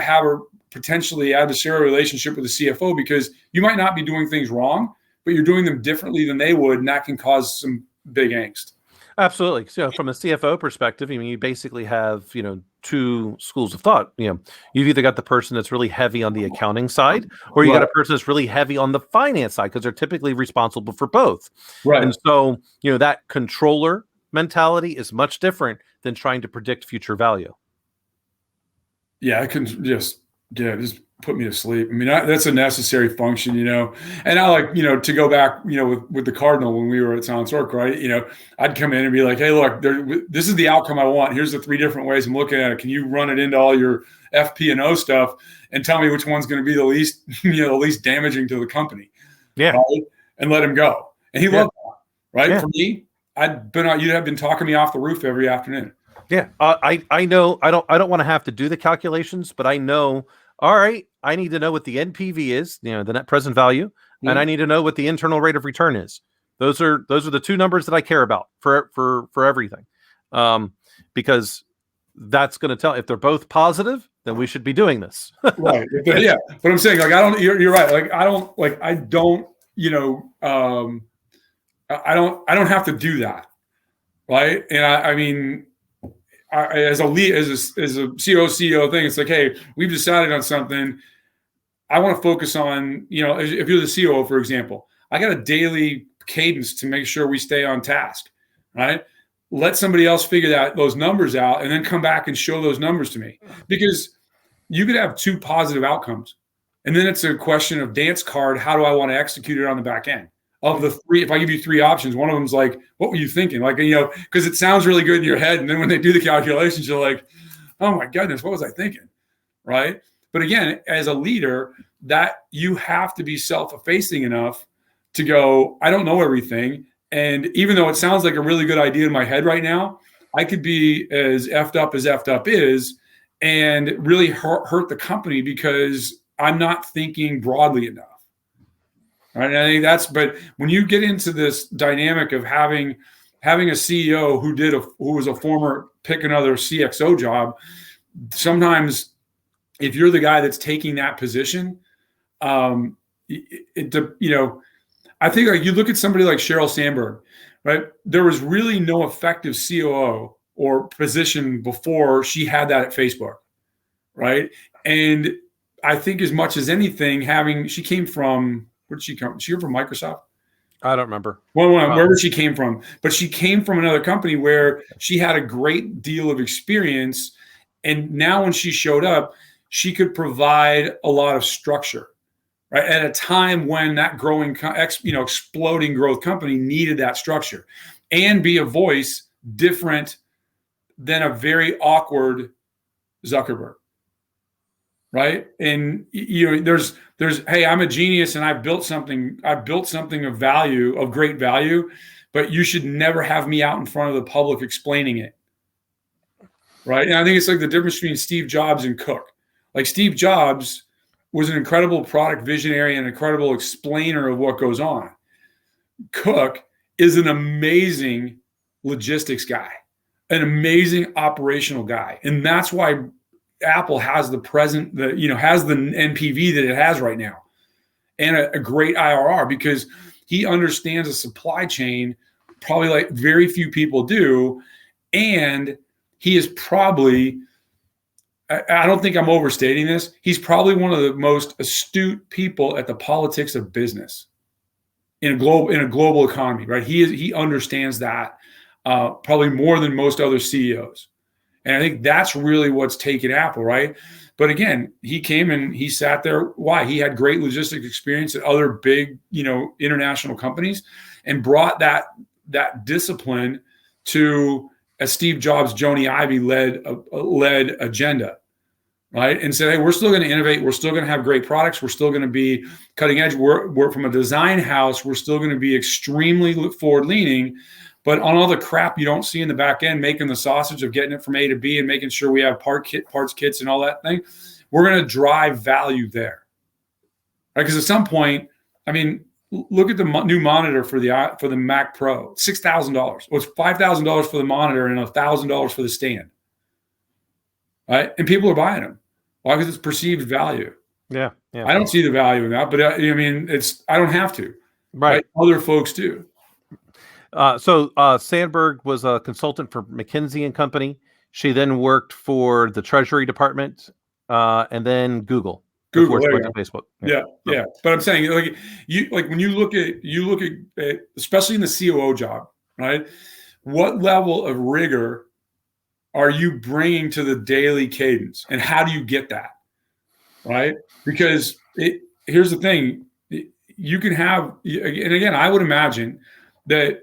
have a potentially adversarial relationship with the CFO, because you might not be doing things wrong, but you're doing them differently than they would, and that can cause some big angst. Absolutely. So from a CFO perspective, you basically have, two schools of thought. You've either got the person that's really heavy on the accounting side, or you got a person that's really heavy on the finance side, because they're typically responsible for both. Right. And so, that controller mentality is much different than trying to predict future value. Yeah, it can just put me to sleep. I mean, that's a necessary function, And I like, to go back, with the Cardinal when we were at Silence Orc, right? I'd come in and be like, hey, look, this is the outcome I want. Here's the 3 different ways I'm looking at it. Can you run it into all your FP&O stuff and tell me which one's going to be the least, the least damaging to the company? Yeah. Right? And let him go. And he loved that, right? Yeah. For me, you'd have been talking me off the roof every afternoon. Yeah. I know I don't want to have to do the calculations, but I know, all right, I need to know what the NPV is, the net present value, and I need to know what the internal rate of return is. Those are the 2 numbers that I care about for everything. Because that's going to tell, if they're both positive, then we should be doing this. Right. Yeah. But I'm saying, you're right. I don't have to do that. Right. And as a CEO thing, it's like, hey, we've decided on something. I want to focus on, if you're the COO, for example, I got a daily cadence to make sure we stay on task, right? Let somebody else figure those numbers out and then come back and show those numbers to me, because you could have 2 positive outcomes, And then it's a question of dance card. How do I want to execute it on the back end? Of the three, if I give you three options, one of them's like, what were you thinking? Like, because it sounds really good in your head. And then when they do the calculations, you're like, oh my goodness, what was I thinking? Right. But again, as a leader, that you have to be self-effacing enough to go, I don't know everything. And even though it sounds like a really good idea in my head right now, I could be as effed up is, and really hurt the company because I'm not thinking broadly enough. Right. And I think but when you get into this dynamic of having a CEO who was a former pick another CXO job, sometimes if you're the guy that's taking that position, I think like you look at somebody like Sheryl Sandberg, right? There was really no effective COO or position before she had that at Facebook, right? And I think as much as anything, she came from, where did she come? She came from Microsoft? I don't remember. Well, wherever she came from, but she came from another company where she had a great deal of experience. And now when she showed up, she could provide a lot of structure, right? At a time when that growing, exploding growth company needed that structure and be a voice different than a very awkward Zuckerberg, right? And there's hey, I'm a genius and I've built something of value, of great value, but you should never have me out in front of the public explaining it, right? And I think it's like the difference between Steve Jobs and Cook. Like Steve Jobs was an incredible product visionary and an incredible explainer of what goes on. Cook is an amazing logistics guy, an amazing operational guy. And that's why Apple has has the NPV that it has right now and a great IRR, because he understands a supply chain probably like very few people do. And he is probably, I don't think I'm overstating this, he's probably one of the most astute people at the politics of business in a global economy, right? He understands that probably more than most other CEOs. And I think that's really what's taken Apple, right? But again, he came and he sat there. Why? He had great logistics experience at other big, international companies, and brought that discipline to a Steve Jobs, Joni Ive led agenda, right? And said, hey, we're still going to innovate. We're still going to have great products. We're still going to be cutting edge. We're from a design house. We're still going to be extremely forward leaning. But on all the crap you don't see in the back end, making the sausage of getting it from A to B and making sure we have parts kits and all that thing, we're going to drive value there. Right? Because at some point, I mean, look at the new monitor for the Mac Pro, $6,000. Well, it's $5,000 for the monitor and $1,000 for the stand. Right? And people are buying them. Why? Because it's perceived value. Yeah. I don't see the value in that, but I don't have to. Right? Other folks do. So Sandberg was a consultant for McKinsey and Company. She then worked for the Treasury Department and then Google. Google, before she went to Facebook. Yeah. But I'm saying, when you look at especially in the COO job, right? What level of rigor are you bringing to the daily cadence, and how do you get that, right? Because here's the thing: you can have, and again, I would imagine that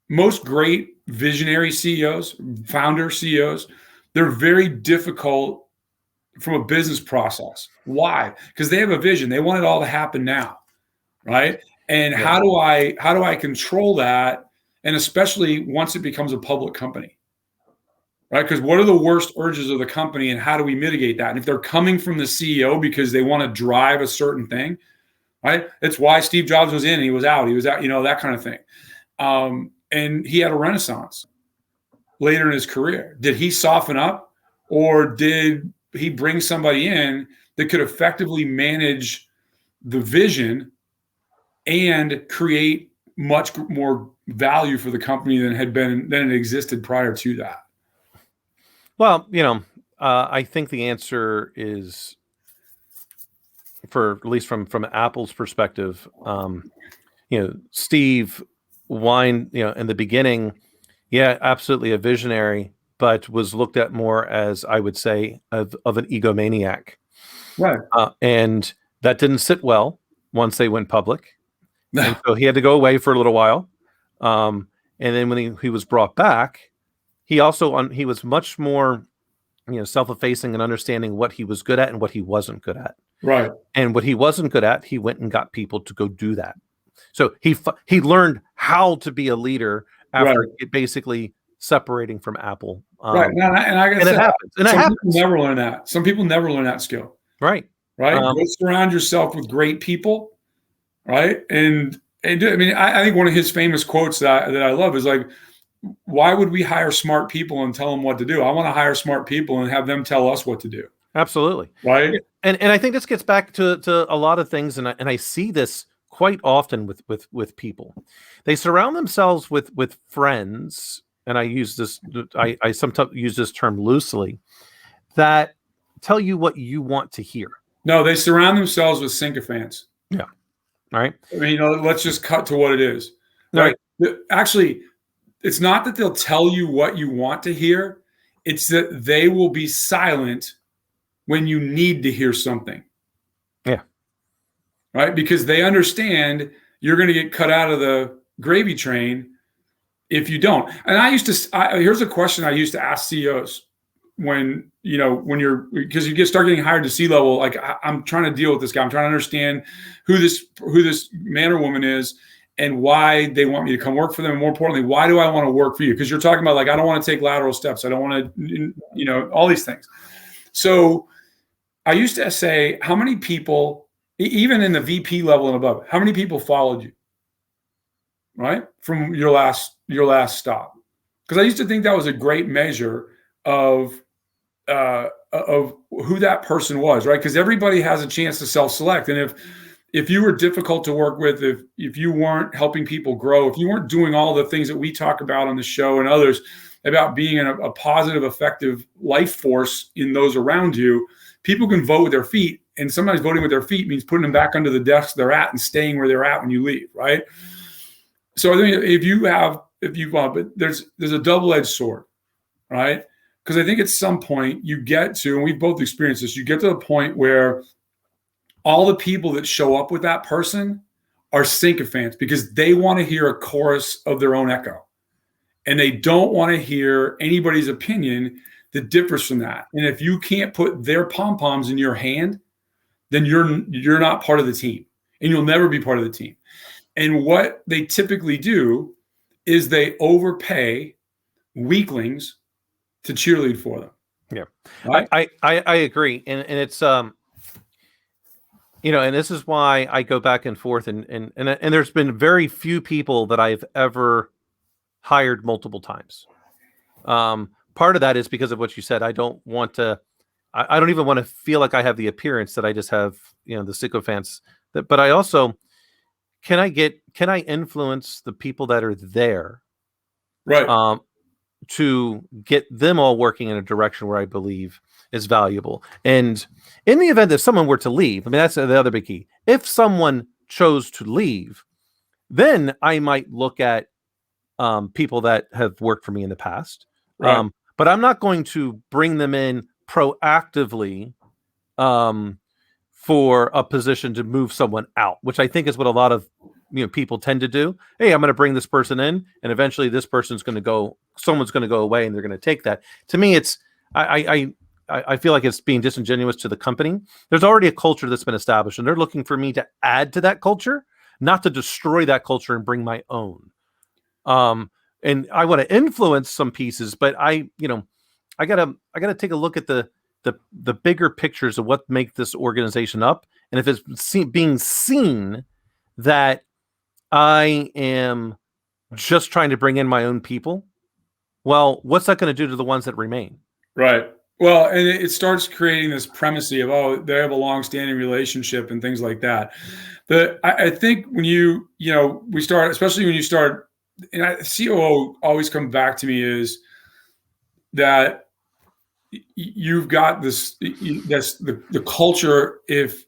most great visionary CEOs, founder CEOs, they're very difficult from a business process. Why? Because they have a vision. They want it all to happen now, right? And how do I control that? And especially once it becomes a public company, right? Because what are the worst urges of the company, and how do we mitigate that? And if they're coming from the CEO because they want to drive a certain thing, right? That's why Steve Jobs was in and he was out, that kind of thing. And he had a renaissance later in his career. Did he soften up, or did he bring somebody in that could effectively manage the vision and create much more value for the company than it existed prior to that? Well, I think the answer is, at least from Apple's perspective, Steve Wine, in the beginning, absolutely a visionary, but was looked at more as, I would say, of an egomaniac. Right. And That didn't sit well once they went public. And so he had to go away for a little while. And then when he was brought back, he was much more, self-effacing and understanding what he was good at and what he wasn't good at. Right. And what he wasn't good at, he went and got people to go do that. So he learned how to be a leader after basically separating from Apple. Right. And it happens. And some people never learn that. Some people never learn that skill. Right. Right. Go surround yourself with great people. Right. And I mean, I think one of his famous quotes that I love is like, why would we hire smart people and tell them what to do? I want to hire smart people and have them tell us what to do. Absolutely. Right. And I think this gets back to a lot of things. And I see this quite often with people. They surround themselves with friends. And I use this, I sometimes use this term loosely, that tell you what you want to hear. No, they surround themselves with sycophants. Yeah. All right. I mean, let's just cut to what it is. Right. Actually, it's not that they'll tell you what you want to hear. It's that they will be silent when you need to hear something. Yeah. Right. Because they understand you're going to get cut out of the gravy train if you don't. And here's a question I used to ask CEOs when because you start getting hired to C-level, like I'm trying to deal with this guy. I'm trying to understand who this man or woman is and why they want me to come work for them. And more importantly, why do I want to work for you? Because you're talking about like, I don't want to take lateral steps. I don't want to, all these things. So I used to say, how many people, even in the VP level and above, how many people followed you? Right? From your last stop. Because I used to think that was a great measure of who that person was, right? Because everybody has a chance to self-select. And if you were difficult to work with, if you weren't helping people grow, if you weren't doing all the things that we talk about on the show and others about being a positive, effective life force in those around you, people can vote with their feet. And sometimes voting with their feet means putting them back under the desk they're at and staying where they're at when you leave, right? So I think but there's a double-edged sword, right? Because I think at some point you get to, and we've both experienced this, you get to the point where all the people that show up with that person are sycophants because they want to hear a chorus of their own echo. And they don't want to hear anybody's opinion that differs from that. And if you can't put their pom-poms in your hand, then you're not part of the team. And you'll never be part of the team. And what they typically do is they overpay weaklings to cheerlead for them. Yeah. Right? I agree. And it's, and this is why I go back and forth and there's been very few people that I've ever hired multiple times. Part of that is because of what you said. I don't want to, I don't even want to feel like I have the appearance that I just have, the sycophants but I also, can I influence the people that are there? Right. To get them all working in a direction where I believe is valuable. And in the event that someone were to leave, I mean, that's the other big key. If someone chose to leave, then I might look at people that have worked for me in the past. Right. But I'm not going to bring them in proactively for a position to move someone out, which I think is what a lot of people tend to do. Hey, I'm going to bring this person in, and eventually this person's going to go. Someone's going to go away, and they're going to take that. To me, it's I feel like it's being disingenuous to the company. There's already a culture that's been established, and they're looking for me to add to that culture, not to destroy that culture and bring my own. And I want to influence some pieces, but I gotta take a look at the bigger pictures of what make this organization up, and if it's being seen that I am just trying to bring in my own people, well, what's that going to do to the ones that remain? Right. Well, and it starts creating this premise of, they have a long-standing relationship and things like that. I think when we start, especially when you start, and COO always comes back to me is that you've got the culture. If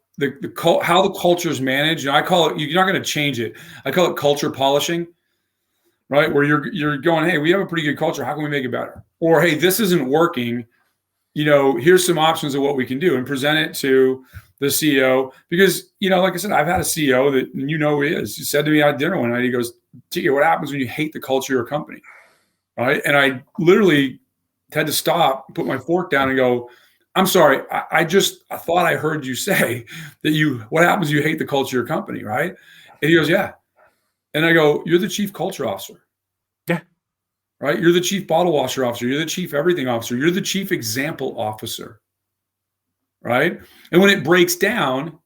how the culture is managed, and I call it, you're not going to change it. I call it culture polishing, right? Where you're going, hey, we have a pretty good culture. How can we make it better? Or, hey, this isn't working. Here's some options of what we can do, and present it to the CEO, because, like I said, I've had a CEO that, who he is. He said to me at dinner one night, he goes, TK, what happens when you hate the culture of your company? Right. And I literally had to stop, put my fork down and go, I'm sorry. I thought I heard you say that what happens when you hate the culture of your company, right? And he goes, yeah. And I go, you're the chief culture officer. Yeah. Right? You're the chief bottle washer officer. You're the chief everything officer. You're the chief example officer. Right? And when it breaks down,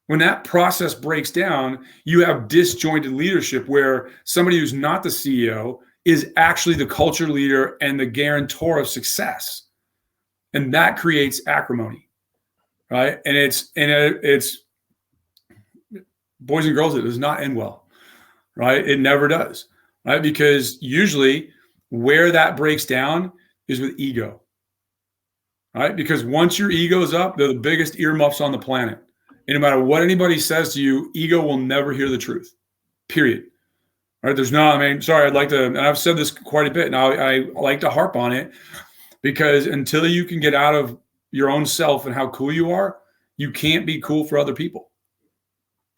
when that process breaks down, you have disjointed leadership where somebody who's not the CEO is actually the culture leader and the guarantor of success. And that creates acrimony, right? And it's boys and girls, it does not end well, right? It never does, right? Because usually where that breaks down is with ego, right? Because once your ego's up, they're the biggest earmuffs on the planet. And no matter what anybody says to you, ego will never hear the truth, period. Right? I'd like to, and I've said this quite a bit, and I like to harp on it, because until you can get out of your own self and how cool you are, you can't be cool for other people.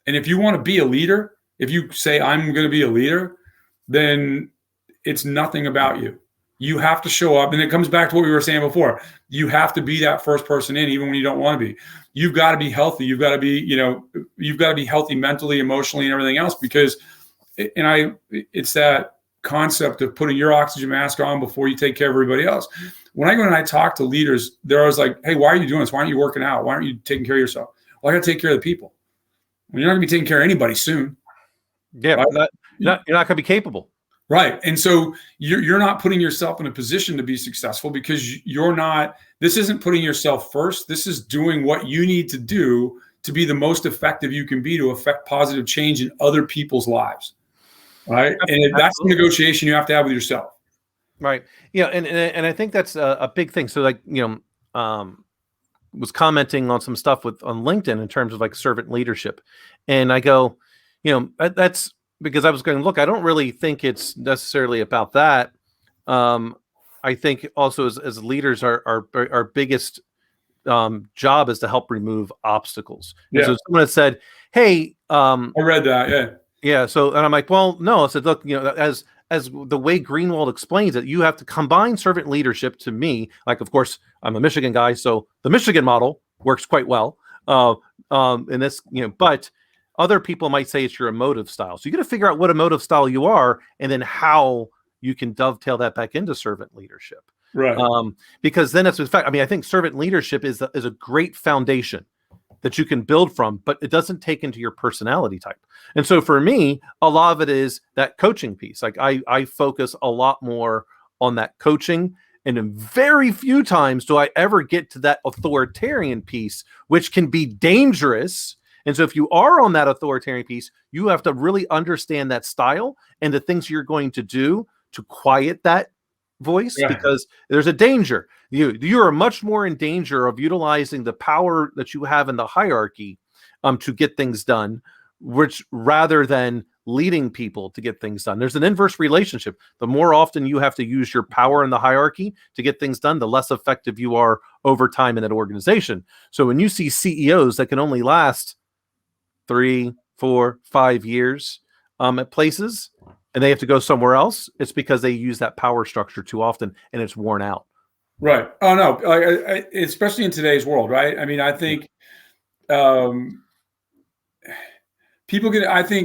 And if you want to be a leader, if you say, I'm going to be a leader, then it's nothing about you. You have to show up. And it comes back to what we were saying before. You have to be that first person in, even when you don't want to be. You've got to be healthy. You've got to be healthy mentally, emotionally, and everything else, because it's that concept of putting your oxygen mask on before you take care of everybody else. When I go and I talk to leaders, they're always like, hey, why are you doing this? Why aren't you working out? Why aren't you taking care of yourself? Well, I got to take care of the people. Well, you're not going to be taking care of anybody soon. Yeah, right? you're not going to be capable. Right. And so you're not putting yourself in a position to be successful, because this isn't putting yourself first. This is doing what you need to do to be the most effective you can be to affect positive change in other people's lives. Right. And that's the negotiation you have to have with yourself. Right. Yeah. And I think that's a big thing. So was commenting on some stuff on LinkedIn in terms of like servant leadership. And I go, that's because I was going, look, I don't really think it's necessarily about that. I think also as leaders, our biggest job is to help remove obstacles. Yeah. And so someone had said, hey, I read that. Yeah. Yeah. So, and I'm like, well, no, I said, look, as the way Greenwald explains it, you have to combine servant leadership to me. Like, of course, I'm a Michigan guy, so the Michigan model works quite well. In this, but other people might say it's your emotive style. So you got to figure out what emotive style you are, and then how you can dovetail that back into servant leadership. Right. Because then it's in fact, I think servant leadership is a great foundation that you can build from, but it doesn't take into your personality type. And so for me, a lot of it is that coaching piece. Like I focus a lot more on that coaching, and in very few times do I ever get to that authoritarian piece, which can be dangerous. And so if you are on that authoritarian piece, you have to really understand that style and the things you're going to do to quiet that voice, because there's a danger. You are much more in danger of utilizing the power that you have in the hierarchy to get things done, which rather than leading people to get things done. There's an inverse relationship. The more often you have to use your power in the hierarchy to get things done, the less effective you are over time in that organization. So when you see CEOs that can only last 3, 4, 5 years at places, and they have to go somewhere else, it's because they use that power structure too often and it's worn out. Right. Oh, no. Especially in today's world, right? I mean, I think people get into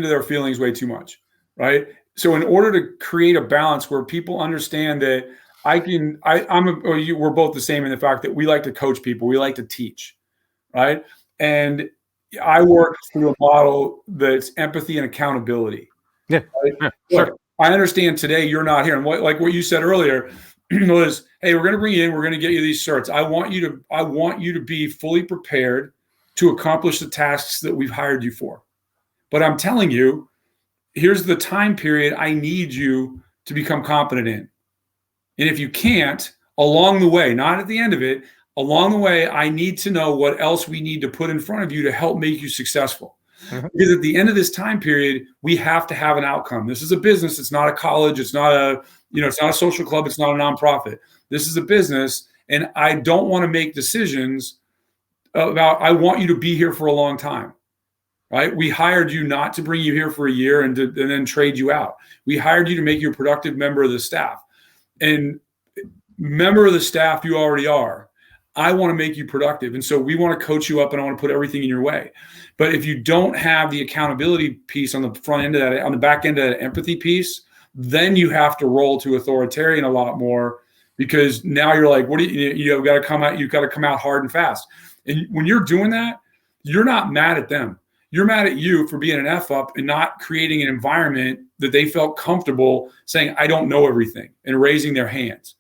their feelings way too much, right? So in order to create a balance where people understand that we're both the same in the fact that we like to coach people, we like to teach, right? And I work through a model that's empathy and accountability. Yeah. Right? Yeah, sure. Look, I understand today you're not here. And what you said earlier was, hey, we're going to bring you in, we're going to get you these certs. I want you to be fully prepared to accomplish the tasks that we've hired you for. But I'm telling you, here's the time period I need you to become competent in. And if you can't, along the way, not at the end of it, along the way, I need to know what else we need to put in front of you to help make you successful. Mm-hmm. Because at the end of this time period, we have to have an outcome. This is a business. It's not a college. It's not it's not a social club. It's not a nonprofit. This is a business. And I don't want to make decisions about, I want you to be here for a long time, right? We hired you not to bring you here for a year and then trade you out. We hired you to make you a productive member of the staff. And member of the staff you already are. I want to make you productive. And so we want to coach you up and I want to put everything in your way. But if you don't have the accountability piece on the front end of that, on the back end of that empathy piece, then you have to roll to authoritarian a lot more, because now you're like, what do you've got to come out, you've got to come out hard and fast. And when you're doing that, you're not mad at them. You're mad at you for being an F up and not creating an environment that they felt comfortable saying, I don't know everything, and raising their hands.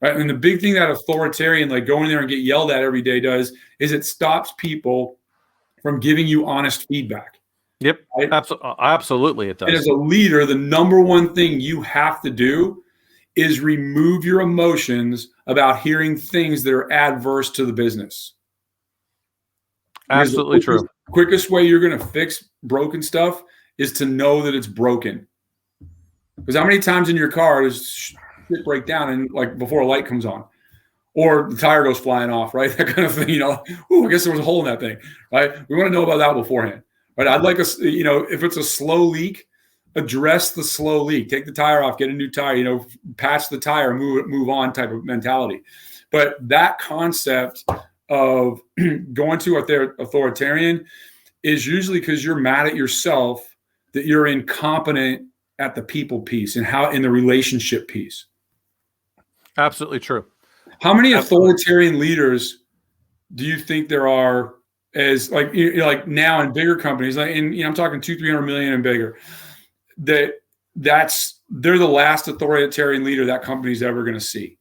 Right? And the big thing that authoritarian, like going there and get yelled at every day, does is it stops people from giving you honest feedback. Yep, right? Absolutely it does. And as a leader, the number one thing you have to do is remove your emotions about hearing things that are adverse to the business. Absolutely true. Quickest way you're going to fix broken stuff is to know that it's broken. Because how many times in your car does shit break down and like before a light comes on, or the tire goes flying off, right? That kind of thing, I guess there was a hole in that thing, right? We want to know about that beforehand, right? I'd like us, if it's a slow leak, address the slow leak, take the tire off, get a new tire, patch the tire, move on type of mentality. But that concept of going to authoritarian is usually because you're mad at yourself that you're incompetent at the people piece and how in the relationship piece. Absolutely true. How many authoritarian leaders do you think there are as like now in bigger companies, like I'm talking 200-300 million and bigger, they're the last authoritarian leader that company's ever going to see?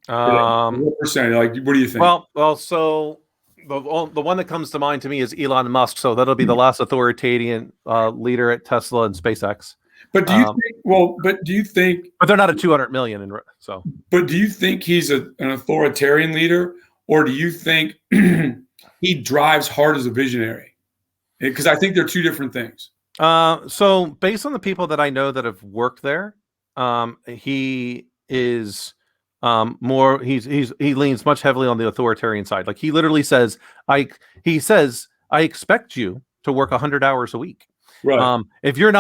What percentage? Like, what do you think? Well, so the one that comes to mind to me is Elon Musk. So that'll be the last authoritarian leader at Tesla and SpaceX. But do you think? Well, but do you think? But they're not at 200 million, so. But do you think he's an authoritarian leader, or do you think he drives hard as a visionary? Because I think they're two different things. So based on the people that I know that have worked there, he is more. He leans much heavily on the authoritarian side. Like he literally says, I expect you to work 100 hours a week. Right. If you're a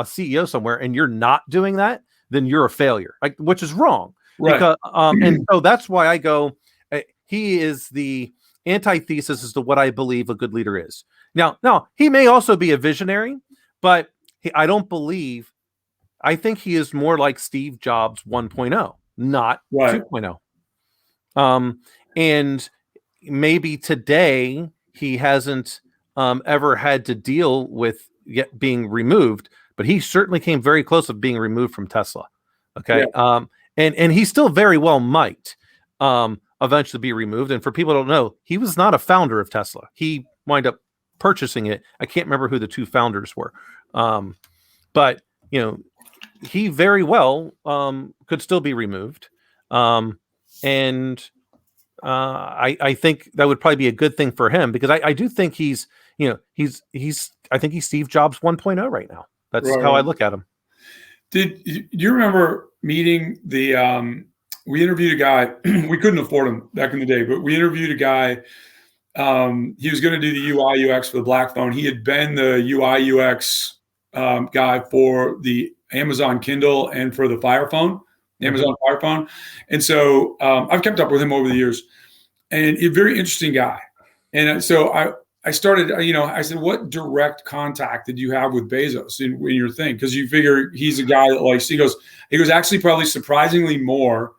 CEO somewhere and you're not doing that, then you're a failure, like, which is wrong. Right. Because, and so that's why I go, he is the antithesis as to what I believe a good leader is. Now, he may also be a visionary, but I think he is more like Steve Jobs 1.0, not 2.0. And maybe today he hasn't ever had to deal with being removed, but he certainly came very close to being removed from Tesla. Okay. Yeah. And he still very well might eventually be removed. And for people who don't know, he was not a founder of Tesla. He wound up purchasing it. I can't remember who the two founders were. But he very well could still be removed. And I think that would probably be a good thing for him, because I do think he's I think he's Steve Jobs 1.0 right now. That's how I look at him. Do you remember meeting we interviewed a guy, we couldn't afford him back in the day, but we interviewed a guy. He was going to do the UI UX for the Black Phone. He had been the UI UX guy for the Amazon Kindle and for the Fire Phone, Amazon Fire Phone. And so I've kept up with him over the years, and he's a very interesting guy. And so I started, I said, what direct contact did you have with Bezos in your thing? Because you figure he's a guy that likes, he goes, actually probably surprisingly more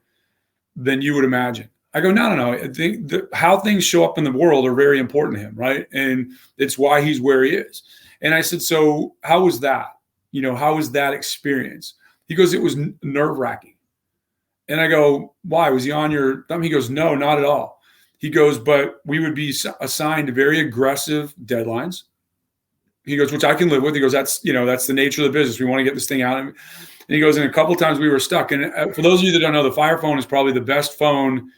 than you would imagine. I go, no. I think how things show up in the world are very important to him, right? And it's why he's where he is. And I said, so how was that? How was that experience? He goes, it was nerve-wracking. And I go, why? Was he on your thumb? He goes, no, not at all. He goes, but we would be assigned very aggressive deadlines. He goes, which I can live with. He goes, that's the nature of the business. We want to get this thing out. And he goes, and a couple of times we were stuck. And for those of you that don't know, the Fire Phone is probably the best phone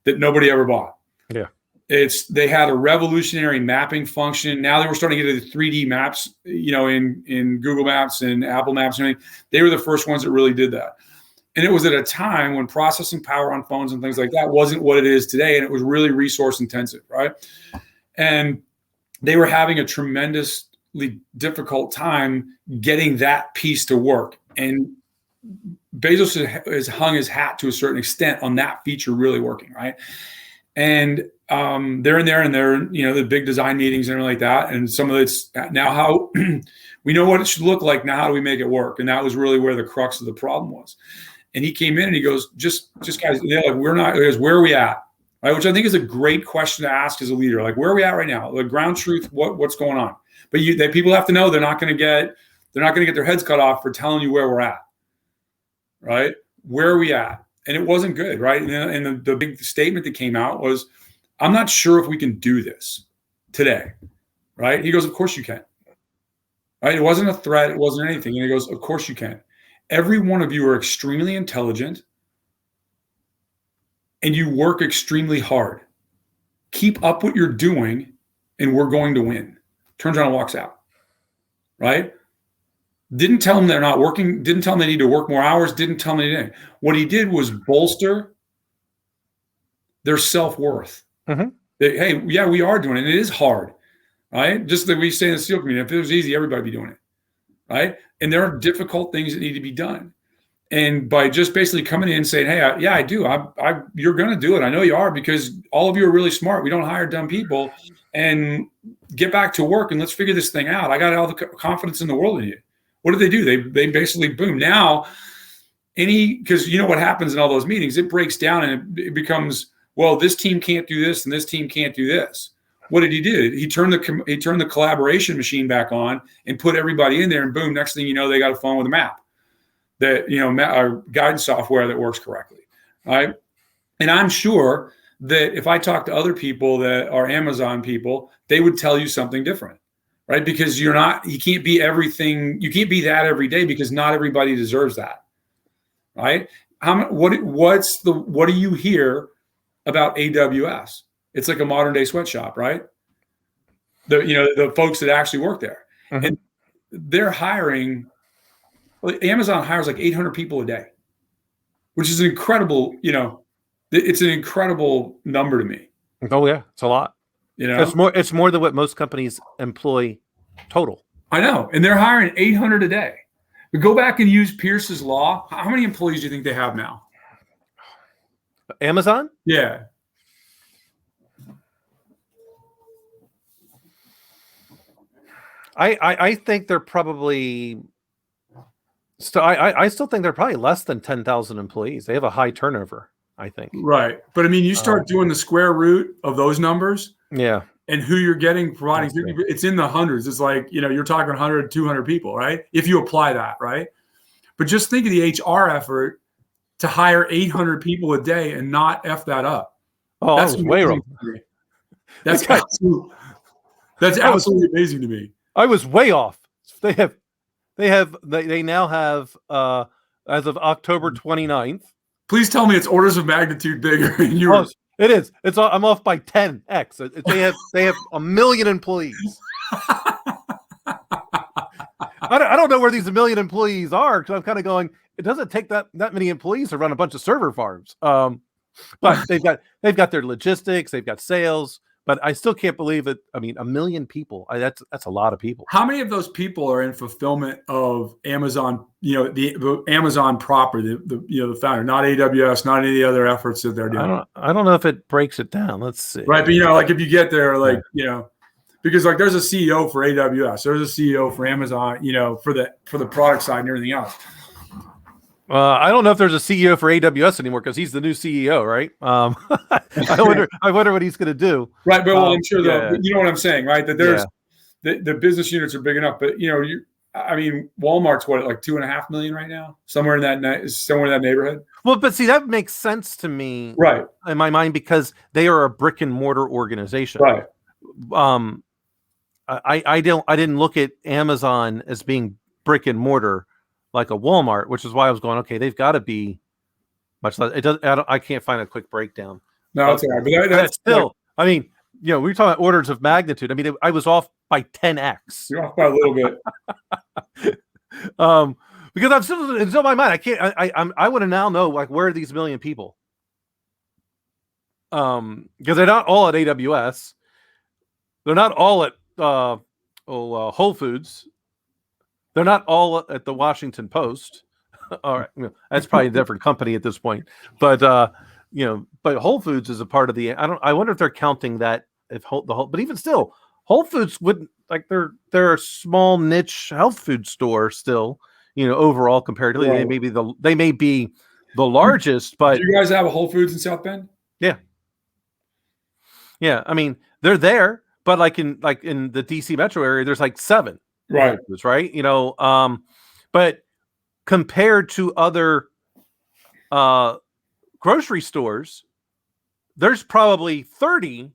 that nobody ever bought. Yeah. They had a revolutionary mapping function. Now they were starting to get into 3D maps, in Google Maps and Apple Maps and everything. They were the first ones that really did that. And it was at a time when processing power on phones and things like that wasn't what it is today. And it was really resource intensive, right? And they were having a tremendously difficult time getting that piece to work. And Bezos has hung his hat to a certain extent on that feature really working, right? And they're in there and they're, the big design meetings and everything like that. And some of it's now how we know what it should look like. Now, how do we make it work? And that was really where the crux of the problem was. And he came in and he goes, just guys, they're like, where are we at? Right? Which I think is a great question to ask as a leader. Like, where are we at right now? The ground truth, what's going on? But people have to know they're not going to get their heads cut off for telling you where we're at. Right? Where are we at? And it wasn't good, right? And the big statement that came out was, I'm not sure if we can do this today, right? He goes, of course you can, right? It wasn't a threat. It wasn't anything. And he goes, of course you can. Every one of you are extremely intelligent and you work extremely hard. Keep up what you're doing and we're going to win. Turns around and walks out, right? Didn't tell them they're not working. Didn't tell them they need to work more hours. Didn't tell them anything. What he did was bolster their self-worth. Mm-hmm. Hey, yeah, we are doing it. It is hard, right? Just like we say in the SEAL community, if it was easy, everybody would be doing it, right? And there are difficult things that need to be done. And by just basically coming in and saying, hey, yeah, I do. You're going to do it. I know you are because all of you are really smart. We don't hire dumb people. And get back to work and let's figure this thing out. I got all the confidence in the world in you. What do? They basically, boom. Now, because you know what happens in all those meetings, it breaks down and it becomes, well, this team can't do this and this team can't do this. What did he do? He turned the collaboration machine back on and put everybody in there, and boom, next thing you know, they got a phone with a map that, guidance software that works correctly, right? And I'm sure that if I talk to other people that are Amazon people, they would tell you something different, right? Because you can't be everything. You can't be that every day because not everybody deserves that, right? What do you hear about AWS? It's like a modern day sweatshop, right? The folks that actually work there, mm-hmm. and they're hiring. Amazon hires like 800 people a day, which is an incredible. It's an incredible number to me. Oh yeah, it's a lot. It's more than what most companies employ total. I know, and they're hiring 800 a day. But go back and use Pierce's law. How many employees do you think they have now? Amazon? Yeah. I think they're probably I still think they're probably less than 10,000 employees. They have a high turnover, I think. Right. But I mean, you start doing the square root of those numbers. Yeah. And who you're getting providing, it's in the hundreds. It's like, you're talking 100, 200 people, right? If you apply that, right? But just think of the HR effort to hire 800 people a day and not F that up. Oh, that's way wrong. That's absolutely amazing to me. I was way off. They now have as of October 29th. Please tell me it's orders of magnitude bigger than yours. It is. I'm off by 10x. They have 1 million employees. I don't know where these 1 million employees are because I'm kind of going. It doesn't take that many employees to run a bunch of server farms. But they've got their logistics. They've got sales. But I still can't believe it. I mean, 1 million people. That's a lot of people. How many of those people are in fulfillment of Amazon? The Amazon proper, the founder, not AWS, not any of the other efforts that they're doing. I don't know if it breaks it down. Let's see. Right, but like if you get there, because like there's a CEO for AWS, there's a CEO for Amazon, for the product side and everything else. I don't know if there's a CEO for AWS anymore because he's the new CEO, right? I wonder what he's going to do. Right, but I'm sure you know what I'm saying, right? That there's the business units are big enough, but Walmart's like 2.5 million right now, somewhere in that neighborhood. Well, but see, that makes sense to me, right, in my mind because they are a brick and mortar organization, right? I didn't look at Amazon as being brick and mortar like a Walmart, which is why I was going, okay, they've got to be much less. I can't find a quick breakdown. No, it's all right. But that's still, we were talking about orders of magnitude. I mean, I was off by 10x. You're off by a little bit. Because I'm still, it's in my mind. I can't. I want to now know, like, where are these million people? Because they're not all at AWS. They're not all at Whole Foods. They're not all at the Washington Post. All right, that's probably a different company at this point. But but Whole Foods is a part of the. I wonder if they're counting that. But even still, Whole Foods wouldn't, like, they're a small niche health food store still. Overall comparatively, Right. they may be the largest. But do you guys have a Whole Foods in South Bend? Yeah. I mean, they're there, but like in the DC metro area, there's like 7. Right. Whole Foods, right. But compared to other grocery stores, there's probably 30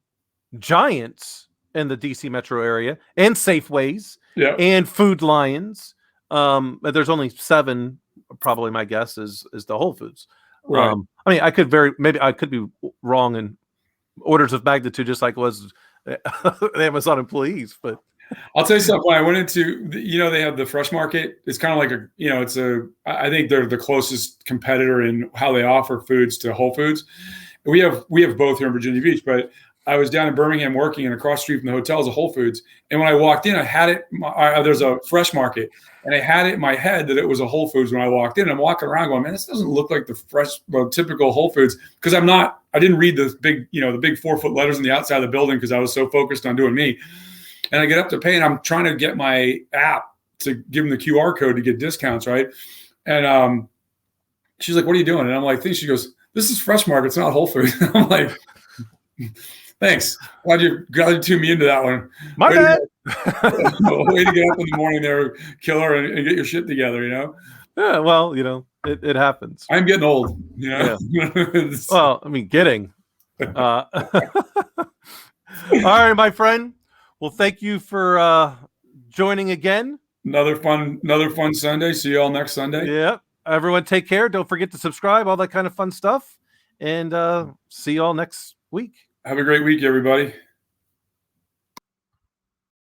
giants in the DC metro area, and Safeways, and Food Lions. But there's only 7, probably, my guess is the Whole Foods. Right. I mean, maybe I could be wrong in orders of magnitude, just like was the Amazon employees. But I'll tell you something. When I went into, they have the Fresh Market. It's kind of like I think they're the closest competitor in how they offer foods to Whole Foods. We have both here in Virginia Beach, but I was down in Birmingham working, and across the street from the hotel is a Whole Foods. And when I walked in, I had it. There's a Fresh Market, and I had it in my head that it was a Whole Foods when I walked in. I'm walking around going, man, this doesn't look like the typical Whole Foods, because I didn't read the big 4-foot letters on the outside of the building because I was so focused on doing me. And I get up to pay, and I'm trying to get my app to give them the QR code to get discounts, right? And she's like, "What are you doing?" And I'm like, she goes, "This is Fresh Market. It's not Whole Foods." I'm like, "Thanks. Glad you tuned me into that one." My bad. Way to get up in the morning there, killer, and get your shit together, Yeah, well, it happens. I'm getting old, Yeah. Well, I mean, getting. All right, my friend. Well, thank you for joining again. Another fun Sunday. See you all next Sunday. Yeah. Everyone, take care. Don't forget to subscribe, all that kind of fun stuff. And see you all next week. Have a great week, everybody.